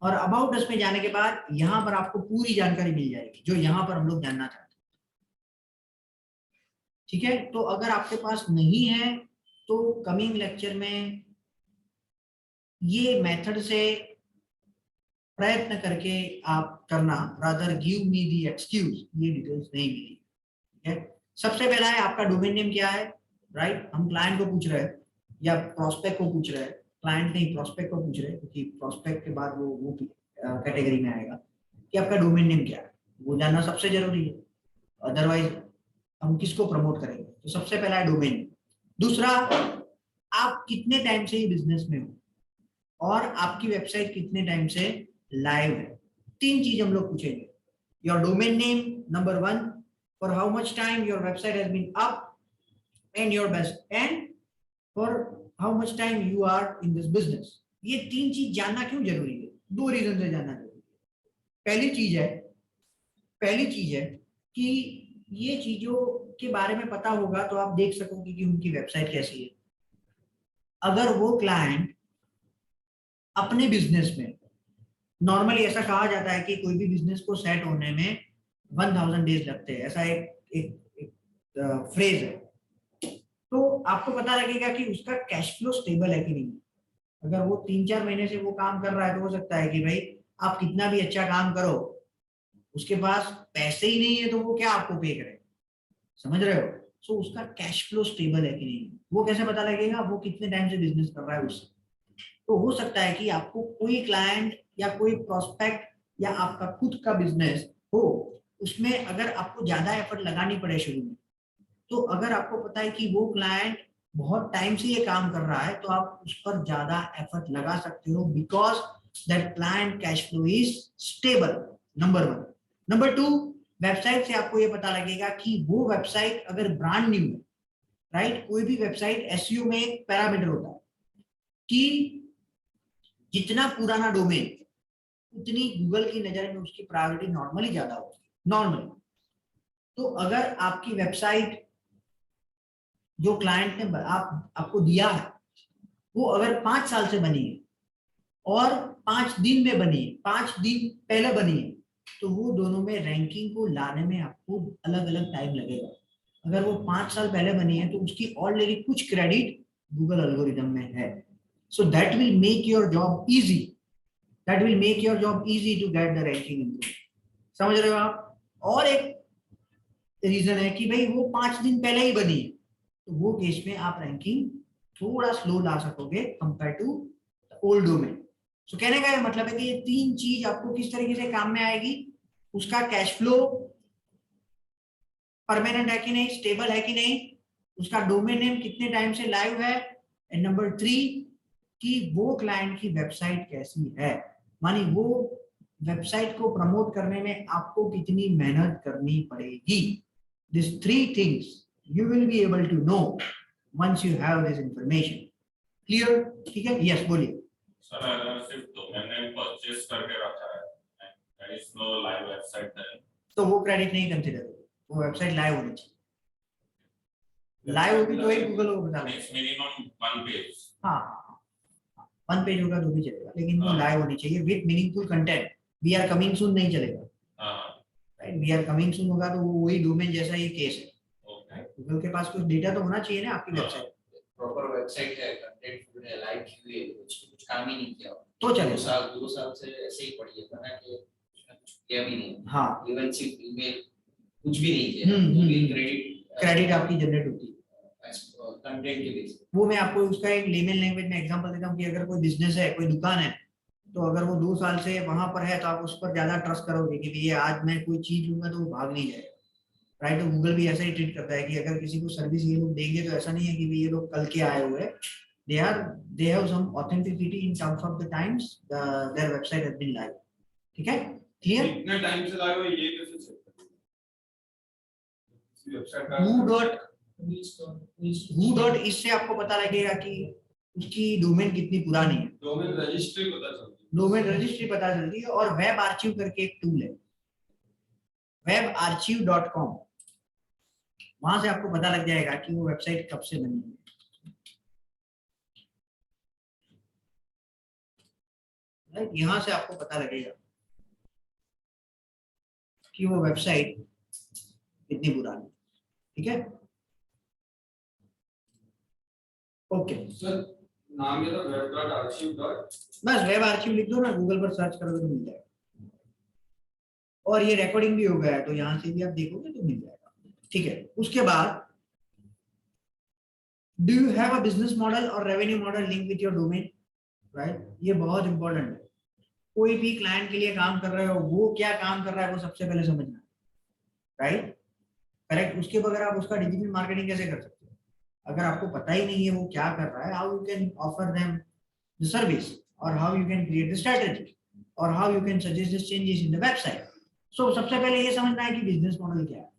और अबाउट अस में जाने के बाद यहाँ पर आपको पूरी जानकारी मिल जाएगी जो यहाँ पर हम लोग जानना चाहते हैं। ठीक है, तो अगर आपके पास नहीं है तो कमिंग लेक्चर में ये मेथड से प्रयत्न करके आप करना, रादर गिव मी दी एक्सक्यूज, ये डिटेल्स नहीं मिली। ठीक है, सबसे पहला है आपका डोमेन नेम क्या है, राइट, हम क्लाइंट को पूछ रहे हैं या प्रोस्पेक्ट को पूछ रहे हैं, क्लाइंट नहीं प्रोस्पेक्ट को पूछ रहे हैं, क्योंकि प्रोस्पेक्ट के बाद वो कैटेगरी में आएगा कि आपका डोमेन नेम क्या है, वो जानना सबसे जरूरी है, अदरवाइज हम किसको प्रमोट करेंगे। तो सबसे पहला है डोमेन। दूसरा, आप कितने टाइम से ये बिजनेस में हो और आपकी वेबसाइट कितने टाइम से लाइव है। तीन चीज हम लोग पूछेंगे, your domain name number 1, for how much time your website has been up and your best, and for how much time you are in this business. ये तीन चीज जानना क्यों जरूरी है, 2 रीजन से जानना जरूरी है। पहली चीज है कि ये चीजों के बारे में पता होगा तो आप देख सकोगे कि उनकी वेबसाइट कैसी है। अगर वो क्लाइंट अपने बिजनेस में नॉर्मली ऐसा कहा जाता है कि कोई भी बिजनेस को सेट होने में 1000 डेज लगते हैं, ऐसा एक फ्रेज है। तो आपको पता लगेगा कि उसका कैश फ्लो स्टेबल है कि नहीं। अगर वो 3-4 महीने से वो काम कर रहा है तो हो सकता है कि भाई आप कितना भी अच्छा काम करो, उसके पास पैसे ही नहीं है तो वो क्या आपको पे करे, समझ रहे हो। सो उसका कैश फ्लो स्टेबल है कि नहीं, वो कैसे पता लगेगा, वो कितने टाइम से बिजनेस कर रहा है उससे। तो हो सकता है कि आपको कोई क्लाइंट या कोई प्रोस्पेक्ट या आपका खुद का बिजनेस हो, उसमें अगर आपको ज्यादा एफर्ट लगानी पड़े शुरू में, तो अगर आपको पता है कि वो क्लाइंट बहुत टाइम से ये काम कर रहा है तो आप उस पर ज्यादा एफर्ट लगा सकते हो, because that client cash flow is stable, number 1। Number 2, website से आपको ये पता लगेगा कि वो वेबसाइट अगर ब्रांड न्यू है, राइट। कोई भी वेबसाइट एसईओ में एक पैरामीटर होता है कि जितना पुराना डोमेन उतनी गूगल की नजर में उसकी प्रायोरिटी नॉर्मली ज्यादा होती है, नॉर्मली। तो अगर आपकी वेबसाइट जो क्लाइंट ने आपको दिया है वो अगर 5 साल से बनी है और 5 दिन में बनी है, 5 दिन पहले बनी है, तो वो दोनों में रैंकिंग को लाने में आपको अलग अलग टाइम लगेगा। अगर वो 5 साल पहले बनी है तो उसकी ऑलरेडी कुछ क्रेडिट गूगल एल्गोरिदम में है। So that will make your job easy, that will make your job easy to get the ranking improve, समझ रहे हो आप। और एक रीजन है कि भाई वो 5 दिन पहले ही बनी है, तो वो केस में आप रैंकिंग थोड़ा स्लो ला सकोगे कंपेयर टू ओल्ड डोमेन। सो कहने का ये मतलब है कि ये 3 चीज आपको किस तरीके से काम में आएगी, उसका कैश फ्लो परमानेंट है कि नहीं, स्टेबल है कि नहीं, उसका डोमेन नेम कितने टाइम से लाइव है, एंड नंबर 3 कि वो क्लाइंट की वेबसाइट कैसी है, मानी वो वेबसाइट को प्रमोट करने में आपको कितनी मेहनत करनी पड़ेगी। These 3 things you will be able to know once you have this information. Clear? ठीक है? Yes, बोलिए। सर अगर सिर्फ डोमेन नेम परचेज करके रखा है, there is no live website there, तो वो क्रेडिट नहीं कंसीडर होगा, वो वेबसाइट लाइव होनी चाहिए। लाइव होगी तो ही गूगल को बता it's minimum one page. हाँ, 1 पेज होगा तो भी चलेगा, लेकिन वो हाँ। लाइव होनी चाहिए with meaningful content. We are coming soon नहीं चलेगा, हाँ, right. We are coming soon होगा तो वो वही डोमेन जैसा ही केस है। okay. गूगल के पास कुछ डेटा तो होना चाहिए ना आपकी हाँ। वेबसाइट, प्रॉपर वेबसाइट है, कंटेंट फुल है, लाइव क्यूए, कुछ काम ही नहीं किया। तो चलेगा। 2 साल से ऐसे ही पड़ी है, बना के कुछ किया भी नहीं। हाँ, इवन सिर्फ ईमेल कुछ भी नहीं किया। हम्म। ईमेल क्रेडिट आपकी जनरेट होती है। कंटेंट के बेस। वो मैं आपको उसका एक लेमन लैंग्वेज में एग्जांपल देता हूँ कि अगर कोई बिजनेस है, कोई दुकान है, तो अगर वो 2 साल से वहां पर है तो आप उस पर ज्यादा ट्रस्ट करोगे कि ये आज मैं कोई चीज लूंगा तो वो भाग नहीं जाएगा, राइट। तो गूगल भी ऐसा ही ट्रीट करता है कि अगर किसी को सर्विस ये लोग देंगे तो ऐसा नहीं है कि ये लोग कल के आए हुए, they have some authenticity in terms of the times their website has been live. ठीक है, क्लियर। कितने टाइम से लाइव है ये कैसे चेक करें? वेबसाइट का who dot इससे आपको पता लगेगा कि उसकी डोमेन कितनी पुरानी है, डोमेन रजिस्ट्री पता चलती है। डोमेन रजिस्ट्री पता चलती है। और वेब आर्चिव करके एक टूल है, webarchive.com, वहां से आपको पता लग जाएगा कि वो वेबसाइट कब से बनी है, राइट। यहां से आपको पता लगेगा कि वो वेबसाइट कितनी पुरानी है। ठीक है, ओके। सर नाम ये तो web.archive. बस वेब आर्चिव लिख दो ना, गूगल पर सर्च करोगे तो मिल जाएगा। और ये रिकॉर्डिंग भी हो गया है तो यहाँ से भी आप देखोगे तो मिल जाएगा। ठीक है, उसके बाद do you have a business model और revenue model link with your domain, right. ये बहुत इंपॉर्टेंट है। कोई भी क्लाइंट के लिए काम कर रहे हो, वो क्या काम कर रहा है वो सबसे पहले समझना, राइट, करेक्ट। उसके बगैर आप उसका डिजिटल मार्केटिंग कैसे कर सकते हो अगर आपको पता ही नहीं है वो क्या कर रहा है। How you can offer them the service, और how you can create the strategy, और how you can suggest the changes in the website. So सबसे पहले ये समझना है कि बिजनेस मॉडल क्या है,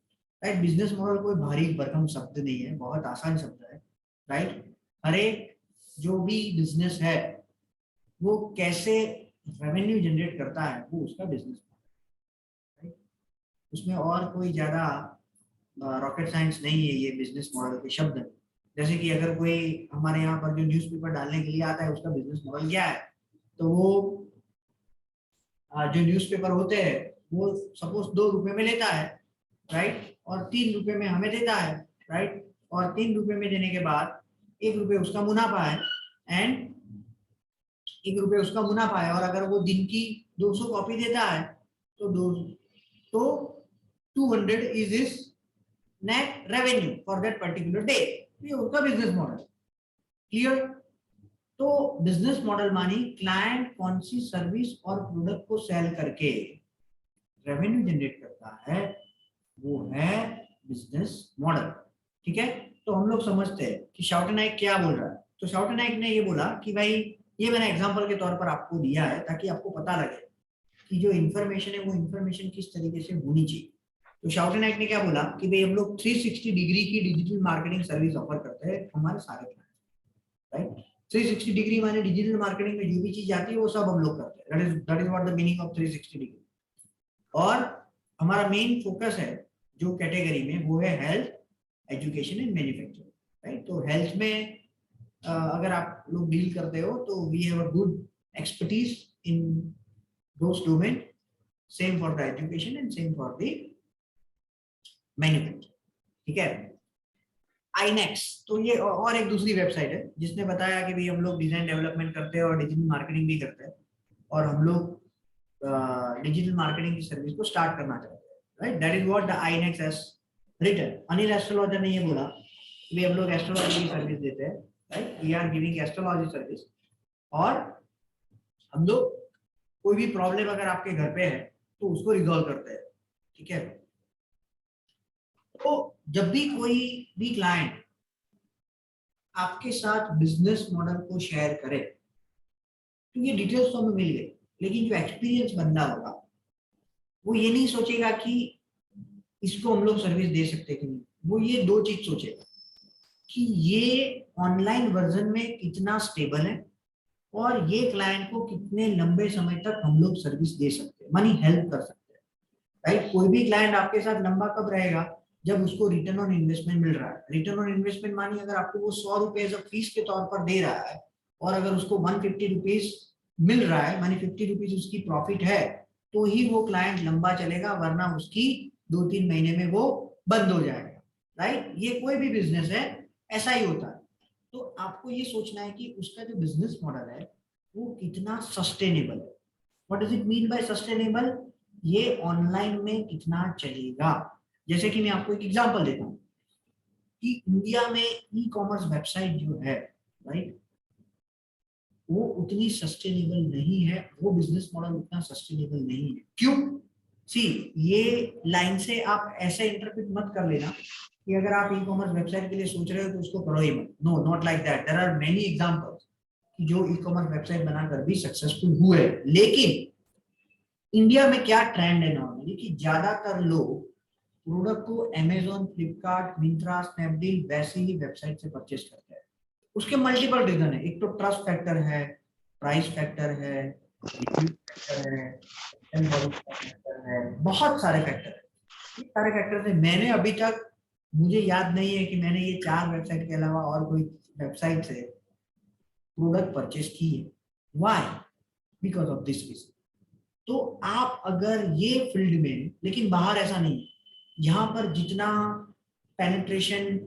राइट। बिजनेस मॉडल कोई भारी भरकम शब्द नहीं है, बहुत आसान शब्द है, राइट। हर एक जो भी बिजनेस है वो कैसे रेवेन्यू जनरेट करता है वो उसका बिजनेस मॉडल, राइट। उसमें और कोई ज्यादा रॉकेट साइंस नहीं है ये बिजनेस मॉडल के शब्द। जैसे कि अगर कोई हमारे यहाँ पर जो न्यूज़पेपर डालने के लिए आता है उसका बिजनेस मॉडल क्या है, तो वो जो न्यूज़पेपर होते हैं वो सपोज 2 रुपए में लेता है, राइट, और 3 रुपए में हमें देता है, राइट, और 3 रुपए में देने के बाद 1 रुपए उसका मुनाफा है, एंड 1 रुपए उसका मुनाफा है, और अगर वो दिन की 200 कॉपी देता है तो 200 is is net revenue for that particular day. ये उसका बिजनेस मॉडल। क्लियर? तो बिजनेस मॉडल मानी क्लाइंट कौन सी सर्विस और प्रोडक्ट को सेल करके रेवेन्यू जनरेट करता है, वो है बिजनेस मॉडल। ठीक है, तो हम लोग समझते हैं कि शाउटे नाइक क्या बोल रहा है। तो शाउटे नाइक ने ये बोला कि भाई ये मैंने एग्जांपल के तौर पर आपको दिया है ताकि आपको पता लगे कि जो इन्फॉर्मेशन है वो इन्फॉर्मेशन किस तरीके से होनी चाहिए। तो शाउटे नाइक ने क्या बोला कि भाई हम लोग 360 डिग्री की डिजिटल मार्केटिंग सर्विस ऑफर करते हैं हमारे सारे क्लाइंट, राइट। 360 डिग्री माने डिजिटल मार्केटिंग में जो भी चीज आती है वो सब हम लोग करते हैं। That is what the meaning of 360 degree. और हमारा मेन फोकस है जो कैटेगरी में वो है health, education and manufacturing, right. तो हेल्थ में अगर आप लोग डील करते हो तो we have a good expertise in those domain, same for the education and same for the manufacturing. ठीक है, आईनेक्स तो ये और एक दूसरी वेबसाइट है जिसने बताया कि भाई हम लोग डिजाइन डेवलपमेंट करते हैं और डिजिटल मार्केटिंग भी करते हैं, और हम लोग डिजिटल मार्केटिंग की सर्विस को स्टार्ट करना चाहते हैं, right. That is what the आईनेक्स हैज रिटन। अनिल एस्ट्रोलॉजर ने ये बोला कि हम लोग एस्ट्रोलॉजी की सर्विस देते हैं, right, we are giving astrology service. और हम लोग कोई भी प्रॉब्लम अगर आपके घर पे है तो उसको रिजॉल्व करते हैं। ठीक है, तो जब भी कोई भी क्लाइंट आपके साथ बिजनेस मॉडल को शेयर करे तो ये डिटेल्स तो हमें मिल गई, लेकिन जो एक्सपीरियंस बंदा होगा वो ये नहीं सोचेगा कि इसको हम लोग सर्विस दे सकते कि नहीं। वो ये दो चीज सोचेगा कि ये ऑनलाइन वर्जन में कितना स्टेबल है और ये क्लाइंट को कितने लंबे समय तक हम लोग सर्विस दे सकते हैं, मनी हेल्प कर सकते हैं, राइट। कोई भी क्लाइंट आपके साथ लंबा कब रहेगा? जब उसको रिटर्न ऑन इन्वेस्टमेंट मिल रहा है। रिटर्न ऑन इन्वेस्टमेंट मानी अगर आपको वो 100 रुपए फीस के तौर पर दे रहा है और अगर उसको 150 रुपीज मिल रहा है, मानी 50 रुपीज उसकी प्रॉफिट है, तो ही वो क्लाइंट लंबा चलेगा, वरना उसकी 2-3 महीने में वो बंद हो जाएगा, राइट। ये कोई भी बिजनेस है ऐसा ही होता है। तो आपको ये सोचना है कि उसका जो बिजनेस मॉडल है वो कितना सस्टेनेबल है। What does it mean by sustainable? ये ऑनलाइन में कितना चलेगा। जैसे कि मैं आपको एक एग्जांपल देता हूँ कि इंडिया में ई कॉमर्स वेबसाइट जो है, राइट, वो उतनी सस्टेनेबल नहीं है, वो बिजनेस मॉडल उतना सस्टेनेबल नहीं है। क्यों? सी, ये लाइन से आप ऐसे इंटरप्रेट मत कर लेना कि अगर आप ई कॉमर्स वेबसाइट के लिए सोच रहे हो तो उसको करो ही मत। No, not like that. There are many examples कि जो ई कॉमर्स वेबसाइट बनाकर भी सक्सेसफुल हुए। लेकिन इंडिया में क्या ट्रेंड है नॉर्मली कि ज्यादातर लोग प्रोडक्ट को अमेजोन, फ्लिपकार्ट, मिंत्रा, स्नैपडील वैसे ही वेबसाइट से परचेज करते हैं। उसके मल्टीपल रीजन है। एक तो ट्रस्ट फैक्टर है, प्राइस फैक्टर है, फैक्टर है, बहुत सारे फैक्टर है। ये सारे फैक्टर से मैंने अभी तक, मुझे याद नहीं है कि मैंने ये 4 वेबसाइट के अलावा और कोई वेबसाइट से प्रोडक्ट परचेज की है। Why? Because of this reason. तो आप अगर ये फील्ड में, लेकिन बाहर ऐसा नहीं है, यहाँ पर जितना पेनिट्रेशन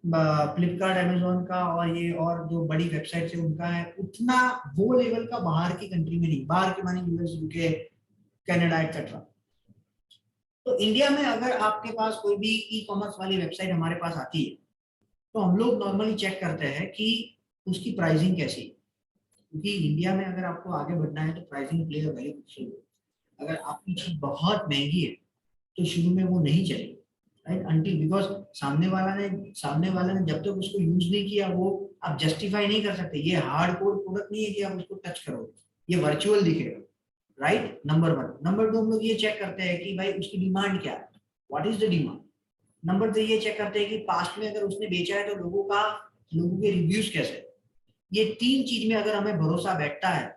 फ्लिपकार्ट, अमेजोन का और ये और जो बड़ी वेबसाइट है उनका है, उतना वो लेवल का बाहर की कंट्री में नहीं। बाहर के माने यूएस, यूके, कनाडा एक्सेट्रा। तो इंडिया में अगर आपके पास कोई भी ई कॉमर्स वाली वेबसाइट हमारे पास आती है तो हम लोग नॉर्मली चेक करते हैं कि उसकी प्राइसिंग कैसी है, क्योंकि इंडिया में अगर आपको आगे बढ़ना है तो pricing play a very crucial role. अगर आपकी चीज बहुत महंगी है तो शुरू में वो नहीं चलेगी, राइट, अनटिल, बिकॉज सामने वाला ने जब तक उसको यूज नहीं किया वो आप जस्टिफाई नहीं कर सकते। ये हार्ड कोर प्रोडक्ट नहीं है कि आप उसको टच करोगे, ये वर्चुअल दिखेगा, राइट। नंबर 1। नंबर 2, हम लोग ये चेक करते हैं कि भाई उसकी डिमांड क्या है, what is the demand. Number 3, ये चेक करते हैं कि पास्ट में अगर उसने बेचा है तो लोगों के रिव्यूज कैसे। ये 3 चीज में अगर हमें भरोसा बैठता है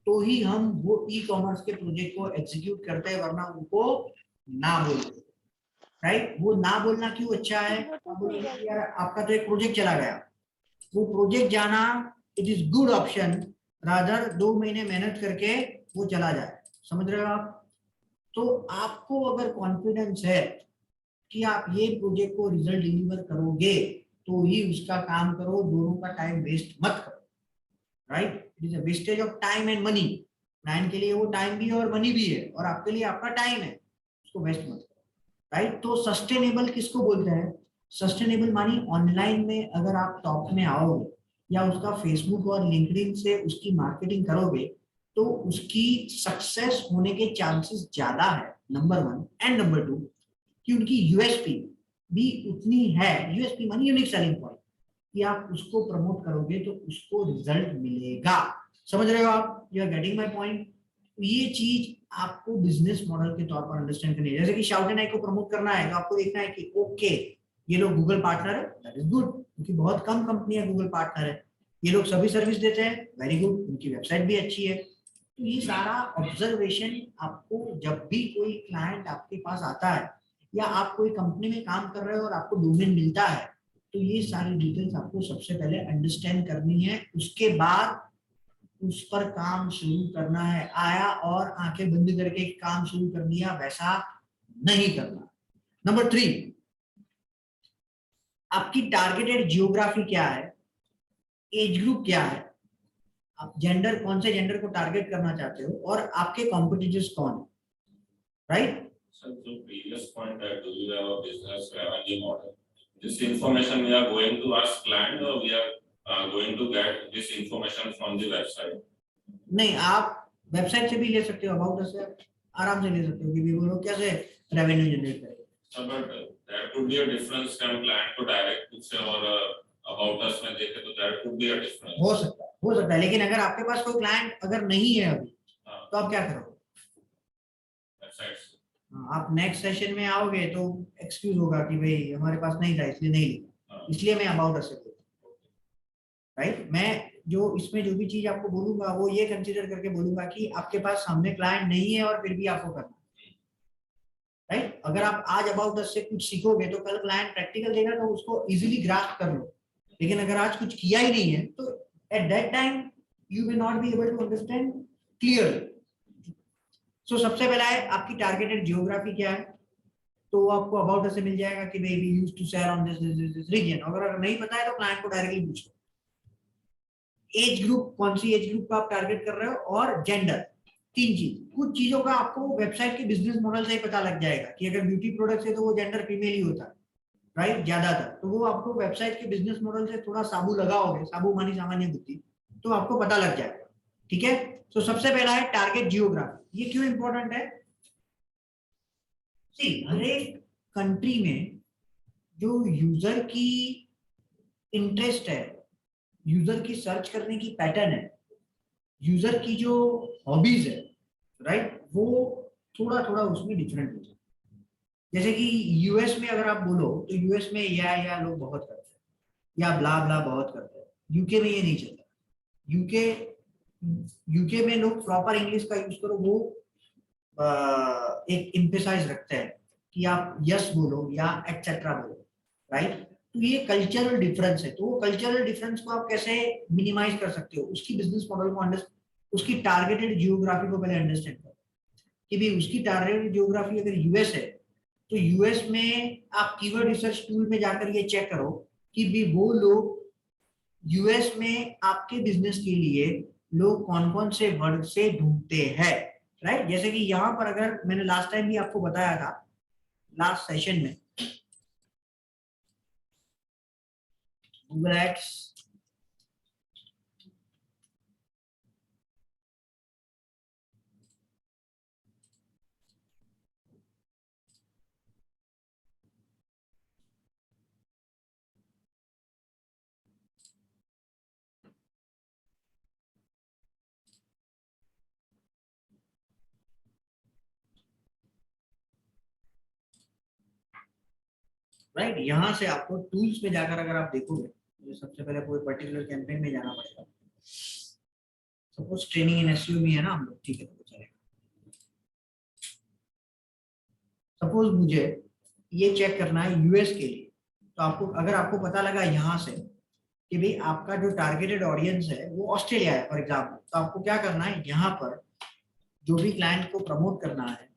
तो ही हम वो ई कॉमर्स के प्रोजेक्ट को एग्जीक्यूट करते हैं, वरना उनको ना बोलते, राइट। वो ना बोलना क्यों अच्छा है? यार आपका तो एक प्रोजेक्ट चला गया, वो प्रोजेक्ट जाना it is good option rather 2 महीने मेहनत करके वो चला जाए, समझ रहे हो आप? तो आपको अगर कॉन्फिडेंस है कि आप ये प्रोजेक्ट को रिजल्ट डिलीवर करोगे तो ही उसका काम करो, दोनों का टाइम वेस्ट मत करो, right? It is a wastage of time and money. Client के लिए वो टाइम भी है और मनी भी है, और आपके लिए आपका टाइम है, उसको वेस्ट मत करो, राइट? तो सस्टेनेबल किसको बोलते हैं? सस्टेनेबल मानी ऑनलाइन में अगर आप टॉप में आओगे या उसका फेसबुक और लिंक्डइन से उसकी मार्केटिंग करोगे तो उसकी सक्सेस होने के चांसेस ज्यादा है, नंबर 1। एंड नंबर 2 कि उनकी यूएसपी भी उतनी है। यूएसपी मानी यूनिक सेलिंग पॉइंट, कि आप उसको प्रमोट करोगे तो उसको रिजल्ट मिलेगा। समझ रहे हो आप? You are getting my point? ये चीज आपको बिजनेस मॉडल के तौर पर अंडरस्टैंड करनी है। जैसे कि शाउट एंड आई को प्रमोट करना है तो आपको देखना है कि ओके ये लोग गूगल पार्टनर है, दैट इज गुड, क्योंकि बहुत कम कंपनियां गूगल पार्टनर है। ये लोग सभी सर्विस देते हैं, वेरी गुड, उनकी वेबसाइट भी अच्छी है। तो ये सारा ऑब्जर्वेशन आपको, जब भी कोई क्लाइंट आपके पास आता है या आप कोई कंपनी में काम कर रहे हो और आपको डोमेन मिलता है, तो ये सारी डिटेल्स आपको सबसे पहले अंडरस्टैंड करनी है, उसके बाद उस पर काम शुरू करना है। आया और आंखें बंद करके काम शुरू कर दिया, वैसा नहीं करना। नंबर 3, आपकी टारगेटेड जियोग्राफी क्या है, एज ग्रुप क्या है, आप जेंडर, कौन से जेंडर को टारगेट करना चाहते हो, और आपके कॉम्पिटिटर्स कौन है, right? So the previous point that do you have a business revenue model? This information we are going to ask client or we are going to get this information from the website? नहीं, आप website से भी ले सकते हो, about us से आराम से ले सकते हो कि भी वो लोग कैसे रेवेन्यू जनरेट करेंगे। So but there could be a difference from client to direct कुछ और about us में देखे तो there could be a difference. हो सकता है, लेकिन अगर आपके पास कोई क्लाइंट अगर नहीं है अभी, तो आप क्या करोगे? Websites. आप नेक्स्ट सेशन में आओगे तो एक्सक्यूज होगा कि भाई हमारे पास नहीं था इसलिए नहीं लिखा, इसलिए मैं अबाउट अस से बोलूंगा, राइट? मैं जो इसमें जो भी चीज आपको बोलूंगा वो ये कंसीडर करके बोलूंगा कि आपके पास सामने क्लाइंट नहीं है और फिर भी आपको करना है, राइट? अगर आप आज अबाउट अस से कुछ सीखोगे तो कल क्लाइंट प्रैक्टिकल देगा तो उसको इजीली ग्रास्प कर लो, लेकिन अगर आज कुछ किया ही नहीं है तो at that time you will not be able to understand clearly. So सबसे पहला है आपकी टारगेटेड जियोग्राफी क्या है, तो आपको अबाउट अस से मिल जाएगा कि भाई we used to sell on this reason. अगर नहीं पता है तो क्लाइंट को डायरेक्टली पूछो। एज ग्रुप, कौन सी एज ग्रुप को आप टारगेट कर रहे हो, और जेंडर। 3 चीज, कुछ चीजों का आपको वेबसाइट के बिजनेस मॉडल से ही पता लग जाएगा कि अगर ब्यूटी प्रोडक्ट्स है तो वो जेंडर फीमेल ही होता है, राइट? ज्यादातर तो वो आपको वेबसाइट के बिजनेस मॉडल से थोड़ा साबू लगाओगे, साबू मानी सामान्य बुद्धि, तो आपको पता लग जाएगा, ठीक है? तो सबसे पहला है टारगेट जियोग्राफी। ये क्यों इंपॉर्टेंट है? हर एक कंट्री में जो यूजर की इंटरेस्ट है, यूजर की सर्च करने की पैटर्न है, यूजर की जो हॉबीज है, राइट, वो थोड़ा थोड़ा उसमें डिफरेंट होता है। जैसे कि यूएस में अगर आप बोलो तो यूएस में या लोग बहुत करते हैं, या ब्ला ब्ला बहुत करते हैं। यूके में ये नहीं चलता। यूके में लोग प्रॉपर इंग्लिश का यूज करो, वो एक एम्फेसाइज रखते हैं कि आप यस बोलो या एक्सेट्रा बोलो, राइट? तो ये कल्चरल डिफरेंस है। तो वो कल्चरल डिफरेंस को आप कैसे मिनिमाइज कर सकते हो, उसकी बिजनेस मॉडल को उसकी टारगेटेड जियोग्राफी को पहले अंडरस्टैंड करो कि भाई उसकी टारगेटेड जियोग्राफी अगर यूएस है तो यूएस में आप कीवर्ड रिसर्च टूल में जाकर ये चेक करो कि भी वो लोग यूएस में आपके बिजनेस के लिए लोग कौन कौन से वर्ड से ढूंढते हैं, राइट? जैसे कि यहाँ पर अगर मैंने लास्ट टाइम भी आपको बताया था, लास्ट सेशन में, गूगल एड्स, राइट? यहाँ से आपको टूल्स में जाकर अगर आप देखोगे तो सबसे पहले कोई पर्टिकुलर कैंपेन में जाना पड़ेगा। सपोज ट्रेनिंग इन एसईओ में है ना हम लोग, ठीक है, तो चलेगा। सपोज मुझे ये चेक करना है यूएस के लिए, तो आपको अगर आपको पता लगा यहाँ से कि भाई आपका जो टारगेटेड ऑडियंस है वो ऑस्ट्रेलिया है फॉर एग्जाम्पल, तो आपको क्या करना है, यहाँ पर जो भी क्लाइंट को प्रमोट करना है,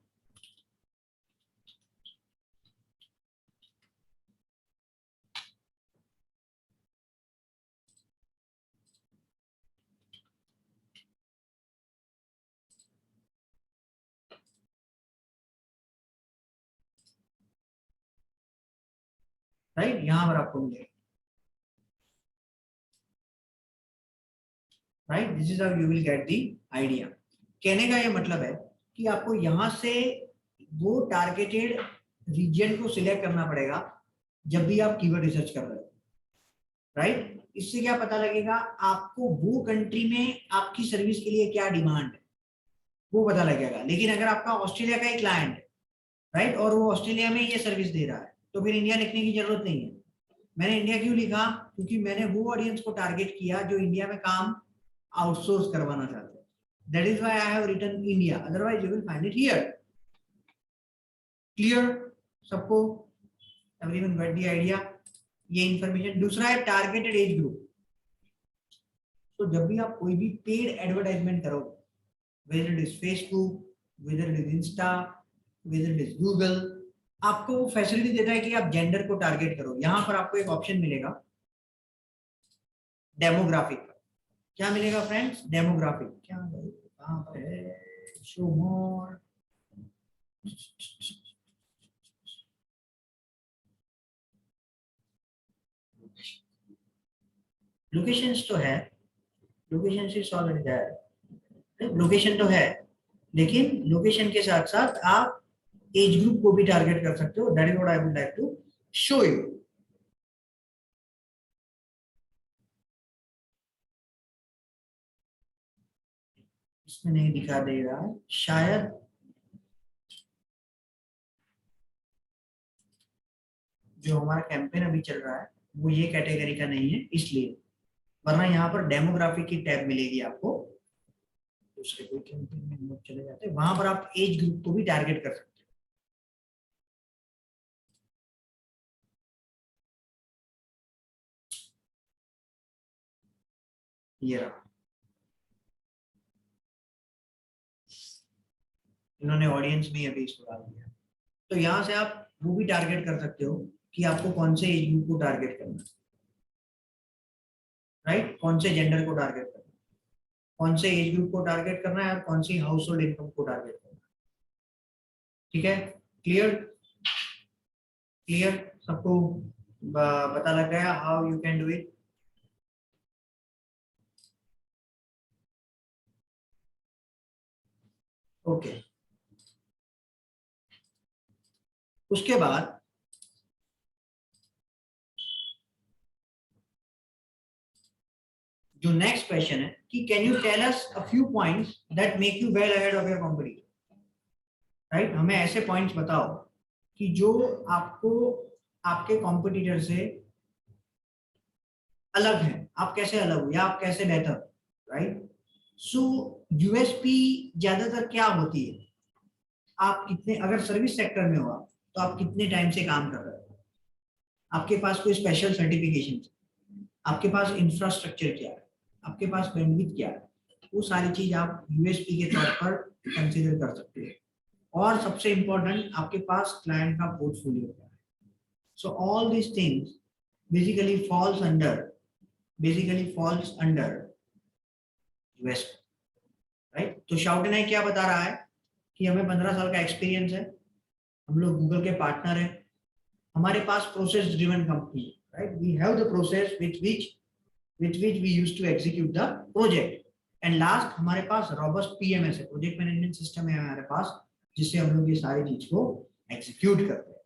राइट, यहां पर आपको मिलेगा, right, this is how you will get the idea. कहने का ये मतलब है कि आपको यहां से वो टारगेटेड रीजन को सिलेक्ट करना पड़ेगा जब भी आप कीवर्ड रिसर्च कर रहे हो, राइट। इससे क्या पता लगेगा आपको वो कंट्री में आपकी सर्विस के लिए क्या डिमांड है, वो पता लगेगा। लेकिन अगर आपका ऑस्ट्रेलिया का ही क्लाइंट है, राइट, और वो ऑस्ट्रेलिया में ये सर्विस दे रहा है, तो फिर इंडिया लिखने की जरूरत नहीं है। मैंने इंडिया क्यों लिखा? क्योंकि मैंने वो ऑडियंस को टारगेट किया जो इंडिया में काम आउटसोर्स करवाना चाहते हैं। That is why I have written India, otherwise you will find it here. Clear सबको? Everyone get the idea? ये इंफॉर्मेशन। दूसरा है टारगेटेड एज ग्रुप। तो जब भी आप कोई भी पेड एडवर्टाइजमेंट करो, whether it is Facebook, whether it is Insta, whether it is Google, आपको वो फैसिलिटी देता है कि आप जेंडर को टारगेट करो। यहां पर आपको एक ऑप्शन मिलेगा डेमोग्राफिक का। क्या मिलेगा फ्रेंड्स? डेमोग्राफिक। क्या कहां पर है? शो मोर। लोकेशंस तो है, location is already there, location तो है, लेकिन लोकेशन के साथ साथ आप एज ग्रुप को भी टारगेट कर सकते हो। That is what I would like to show you. इसमें नहीं दिखा दे रहा है शायद, जो हमारा कैंपेन अभी चल रहा है वो ये कैटेगरी का नहीं है इसलिए, वरना यहाँ पर डेमोग्राफी की टैब मिलेगी आपको। दूसरे कोई कैंपेन में हम लोग चले जाते हैं, वहां पर आप एज ग्रुप को भी टारगेट कर सकते हैं। ये रहा, इन्होंने ऑडियंस में अभी इसको डाल दिया। तो यहाँ से आप वो भी टारगेट कर सकते हो कि आपको कौन से एज ग्रुप को टारगेट करना है, राइट, कौन से जेंडर को टारगेट करना है, कौन से एज ग्रुप को टारगेट करना है और कौन सी हाउस होल्ड इनकम को टारगेट करना है। ठीक है, क्लियर? क्लियर सबको? पता लग गया how you can do it? Okay, उसके बाद जो नेक्स्ट क्वेश्चन है कि can you tell us a few points that make you well ahead of your competitor, right. हमें ऐसे पॉइंट्स बताओ कि जो आपको आपके कॉम्पिटिटर से अलग है, आप कैसे अलग हो या आप कैसे बेहतर, राइट। सो यूएसपी ज्यादातर क्या होती है? आप कितने, अगर सर्विस सेक्टर में हो आप, तो आप कितने टाइम से काम कर रहे हो, आपके पास कोई स्पेशल सर्टिफिकेशन, आपके पास इंफ्रास्ट्रक्चर क्या है, आपके पास बैंडविड्थ क्या है, वो सारी चीज आप यूएसपी के तौर पर कंसीडर कर सकते हो। और सबसे इंपॉर्टेंट, आपके पास क्लाइंट का पोर्टफोलियो क्या है। So all these things basically falls under USP, right. तो शाउट ने क्या बता रहा है कि हमें 15 साल का एक्सपीरियंस है, हम लोग गूगल के पार्टनर हैं, हमारे पास प्रोसेस ड्रिवन कंपनी है, right. We have the process with which we used to execute the project, and last हमारे पास robust PMS है, प्रोजेक्ट मैनेजमेंट सिस्टम है हमारे पास, जिससे हम लोग ये सारी चीज को एग्जीक्यूट करते हैं।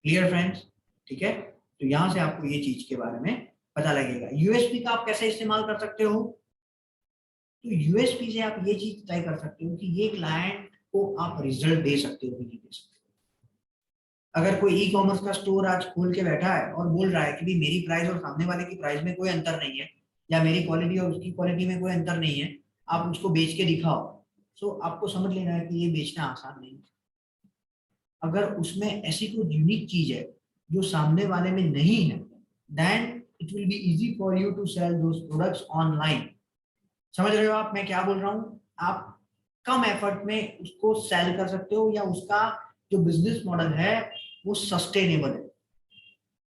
Clear friends? ठीक है, तो यहां से आपको ये चीज के बारे में पता लगेगा। यूएसपी का आप कैसे इस्तेमाल कर सकते हो? तो यूएसपी से आप ये चीज तय कर सकते हो कि ये क्लाइंट को आप रिजल्ट दे सकते हो कि नहीं दे सकते। अगर कोई ई कॉमर्स का स्टोर आज खोल के बैठा है और बोल रहा है कि भी मेरी प्राइस और सामने वाले की प्राइस में कोई अंतर नहीं है, या मेरी क्वालिटी और उसकी क्वालिटी में कोई अंतर नहीं है, आप उसको बेच के दिखाओ, तो आपको समझ लेना है कि ये बेचना आसान नहीं है। अगर उसमें ऐसी कोई यूनिक चीज है जो सामने वाले में नहीं है, then it will be easy for you to sell those products online. समझ रहे हो आप मैं क्या बोल रहा हूँ? आप कम एफर्ट में उसको सेल कर सकते हो, या उसका जो बिजनेस मॉडल है वो सस्टेनेबल है.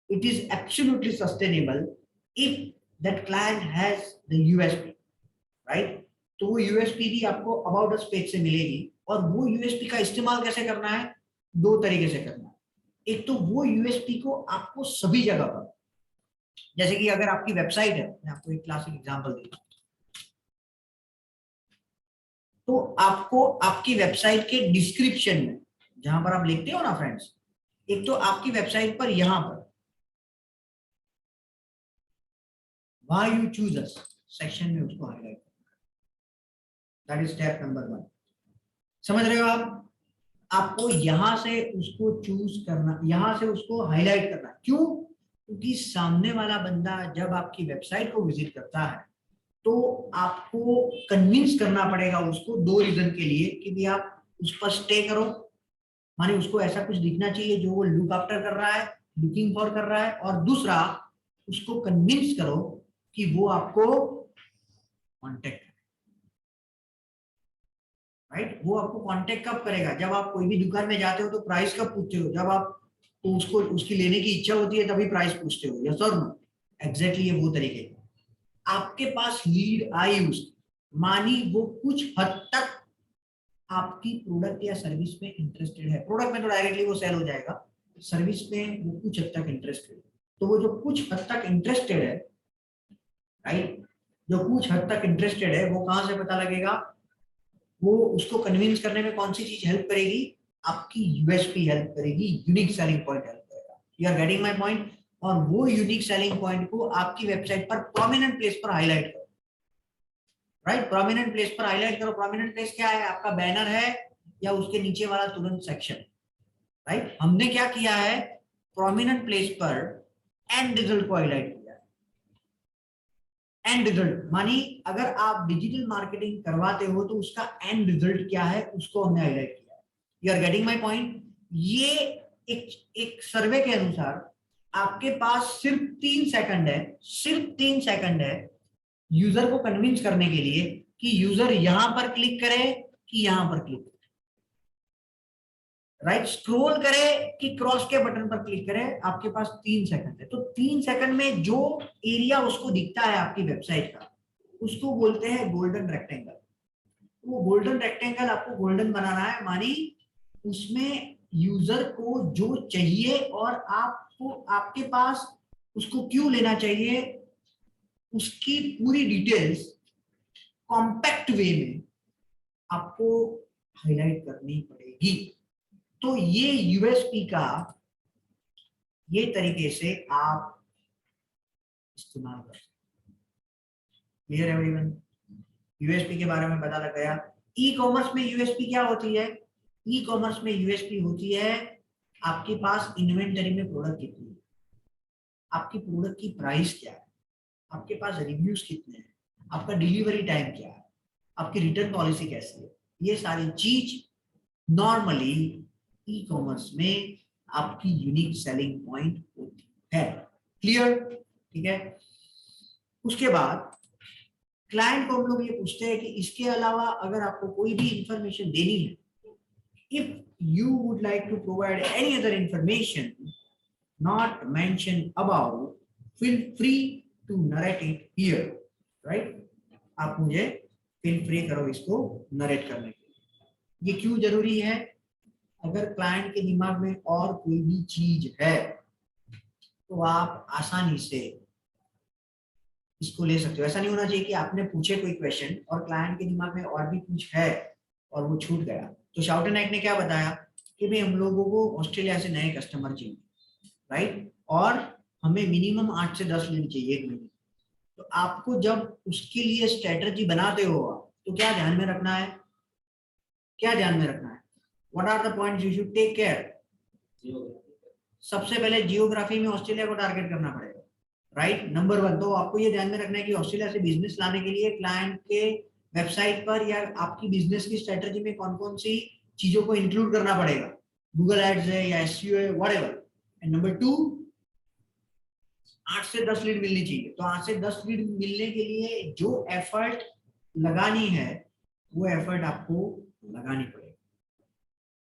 It is absolutely sustainable if that client has the USP, right. तो वो यूएसपी भी आपको अबाउट अस पेज से मिलेगी, और वो यूएसपी का इस्तेमाल कैसे करना है, दो तरीके से करना है. एक तो वो यूएसपी को आपको सभी जगह पर, जैसे कि अगर आपकी वेबसाइट है, मैं आपको एक क्लासिक एग्जांपल देता हूं, तो आपको आपकी वेबसाइट के डिस्क्रिप्शन में जहां पर आप लिखते हो ना फ्रेंड्स, एक तो आपकी वेबसाइट पर यहां पर why you choose us section में उसको हाईलाइट करना, दैट इज स्टेप नंबर 1. समझ रहे हो आप? आपको यहां से उसको चूज करना, यहां से उसको हाईलाइट करना. क्यों? क्योंकि सामने वाला बंदा जब आपकी वेबसाइट को विजिट करता है तो आपको कन्विंस करना पड़ेगा उसको, दो रीजन के लिए, कि भी आप उस पर स्टे करो, माने उसको ऐसा कुछ दिखना चाहिए जो वो लुक आफ्टर कर रहा है, लुकिंग फॉर कर रहा है, और दूसरा उसको कन्विंस करो कि वो आपको कांटेक्ट करे, राइट. वो आपको कांटेक्ट कब करेगा? जब आप कोई भी दुकान में जाते हो तो प्राइस कब पूछते हो? जब आप तो उसको उसकी लेने की इच्छा होती है तभी प्राइस पूछते हो, यस और नो? एग्जैक्टली ये वो तरीके का. आपके पास लीड आई उसकी, मानी वो कुछ हद तक आपकी प्रोडक्ट या सर्विस में इंटरेस्टेड है. प्रोडक्ट में तो डायरेक्टली वो सेल हो जाएगा, सर्विस में वो कुछ हद तक इंटरेस्टेड है. तो वो जो कुछ हद तक इंटरेस्टेड है, राइट, जो कुछ हद तक इंटरेस्टेड है, वो कहां से पता लगेगा? वो उसको कन्विंस करने में कौन सी चीज हेल्प करेगी? आपकी यूएसपी हेल्प करेगी, यूनिक सेलिंग पॉइंट हेल्प करेगा. You are getting my point? और वो यूनिक सेलिंग पॉइंट को आपकी वेबसाइट पर प्रोमिनेंट प्लेस पर हाईलाइट करो, राइट. प्रोमिनेंट प्लेस पर हाईलाइट करो. प्रोमिनेंट प्लेस क्या है? आपका बैनर है या उसके नीचे वाला तुरंत सेक्शन, राइट. हमने क्या किया है? प्रोमिनेंट प्लेस पर एंड रिजल्ट को हाईलाइट किया है. एंड रिजल्ट मानी अगर आप डिजिटल मार्केटिंग करवाते हो तो उसका एंड रिजल्ट क्या है, उसको हमने हाईलाइट किया है. You are getting my point? ये एक सर्वे के अनुसार आपके पास सिर्फ 3 सेकंड है, सिर्फ 3 सेकंड है यूजर को कन्विंस करने के लिए कि यूजर यहां पर क्लिक करे कि यहां पर क्लिक करे, राइट. स्क्रॉल करे कि क्रॉस के बटन पर क्लिक करे. आपके पास 3 सेकंड है. तो 3 सेकंड में जो एरिया उसको दिखता है आपकी वेबसाइट का, उसको बोलते हैं गोल्डन रेक्टेंगल. वो गोल्डन रेक्टेंगल आपको गोल्डन बनाना है, मानी उसमें यूजर को जो चाहिए और आपको आपके पास उसको क्यों लेना चाहिए, उसकी पूरी डिटेल्स कॉम्पैक्ट वे में आपको हाईलाइट करनी पड़ेगी. तो ये यूएसपी का ये तरीके से आप इस्तेमाल कर सकते हैं. Clear everyone? यूएसपी के बारे में पता लग गया. ई कॉमर्स में यूएसपी क्या होती है? ई कॉमर्स में यूएसपी होती है आपके पास इन्वेंटरी में प्रोडक्ट कितनी है, आपकी प्रोडक्ट की प्राइस क्या है, आपके पास रिव्यूज कितने हैं, आपका डिलीवरी टाइम क्या है, आपकी रिटर्न पॉलिसी कैसी है. ये सारी चीज नॉर्मली ई कॉमर्स में आपकी यूनिक सेलिंग पॉइंट होती है. क्लियर? ठीक है. उसके बाद क्लाइंट को हम लोग ये पूछते हैं कि इसके अलावा अगर आपको कोई भी इंफॉर्मेशन देनी है, if you would like to provide any other information not mentioned above, feel free to narrate it here, right. आप मुझे feel free करो इसको नरेट करने के लिए. ये क्यों जरूरी है? अगर क्लाइंट के दिमाग में और कोई भी चीज है तो आप आसानी से इसको ले सकते हो. ऐसा नहीं होना चाहिए कि आपने पूछे कोई क्वेश्चन और क्लाइंट के दिमाग में और भी कुछ है और वो छूट गया. तो शाउटन एक्ट ने क्या बताया कि भाई हम लोगों को ऑस्ट्रेलिया से नए कस्टमर चाहिए, राइट, और हमें मिनिमम 8 से 10 लीड चाहिए एक महीने. तो आपको जब उसके लिए स्ट्रेटजी बनाते हो तो क्या ध्यान में रखना है? क्या ध्यान में रखना है? What are the points you should take care? सबसे पहले जियोग्राफी में ऑस्ट्रेलिया को टारगेट करना पड़ेगा, राइट. नंबर 1 तो आपको ये ध्यान में रखना है कि ऑस्ट्रेलिया से बिजनेस लाने के लिए क्लाइंट के वेबसाइट पर या आपकी बिजनेस की स्ट्रेटजी में कौन कौन सी चीजों को इंक्लूड करना पड़ेगा. गूगल एड्स है या एसईओ है, व्हाटएवर. एंड नंबर 2, 8 से 10 लीड मिलनी चाहिए. तो 8 से 10 लीड मिलने के लिए जो एफर्ट लगानी है वो एफर्ट आपको लगानी पड़ेगी।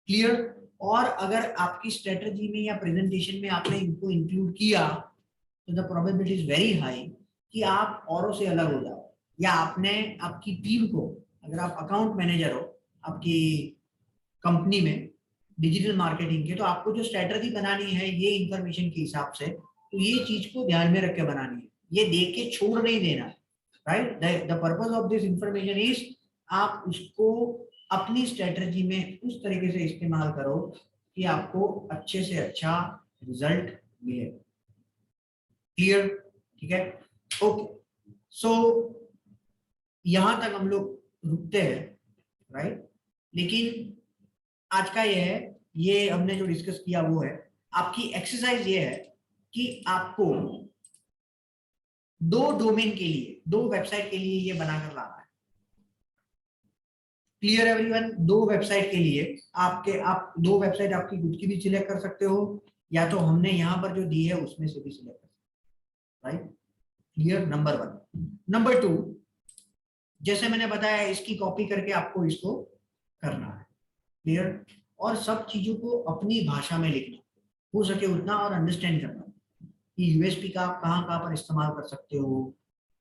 क्लियर? और अगर आपकी स्ट्रेटजी में या प्रेजेंटेशन में आपने इनको इंक्लूड किया तो the probability is very high कि आप औरों से अलग हो जाओ, या आपने आपकी टीम को, अगर आप अकाउंट मैनेजर हो आपकी कंपनी में डिजिटल मार्केटिंग के, तो आपको जो स्ट्रेटजी बनानी है ये इंफॉर्मेशन के हिसाब से, तो ये चीज को ध्यान में रख के बनानी है, ये देख के छोड़ नहीं देना, right? The purpose of this information is आप उसको अपनी स्ट्रेटजी में उस तरीके से इस्तेमाल करो कि आपको अच्छे से अच्छा रिजल्ट मिले। क्लियर? ठीक है, ओके। सो यहां तक हम लोग रुकते हैं, राइट? लेकिन आज का ये हमने जो डिस्कस किया वो है, आपकी एक्सरसाइज ये है कि आपको 2 डोमेन के लिए, 2 वेबसाइट के लिए ये बनाकर लाना है। Clear everyone? 2 वेबसाइट के लिए आप 2 वेबसाइट आपकी खुद की भी सिलेक्ट कर सकते हो, या तो हमने यहाँ पर जो दी है उसमें से भी सिलेक्ट कर सकते हो, राइट? क्लियर? नंबर 1। नंबर 2, जैसे मैंने बताया इसकी कॉपी करके आपको इसको करना है। क्लियर? और सब चीजों को अपनी भाषा में लिखना, हो सके उतना, और अंडरस्टैंड करना कि यूएसपी का आप कहाँ पर इस्तेमाल कर सकते हो,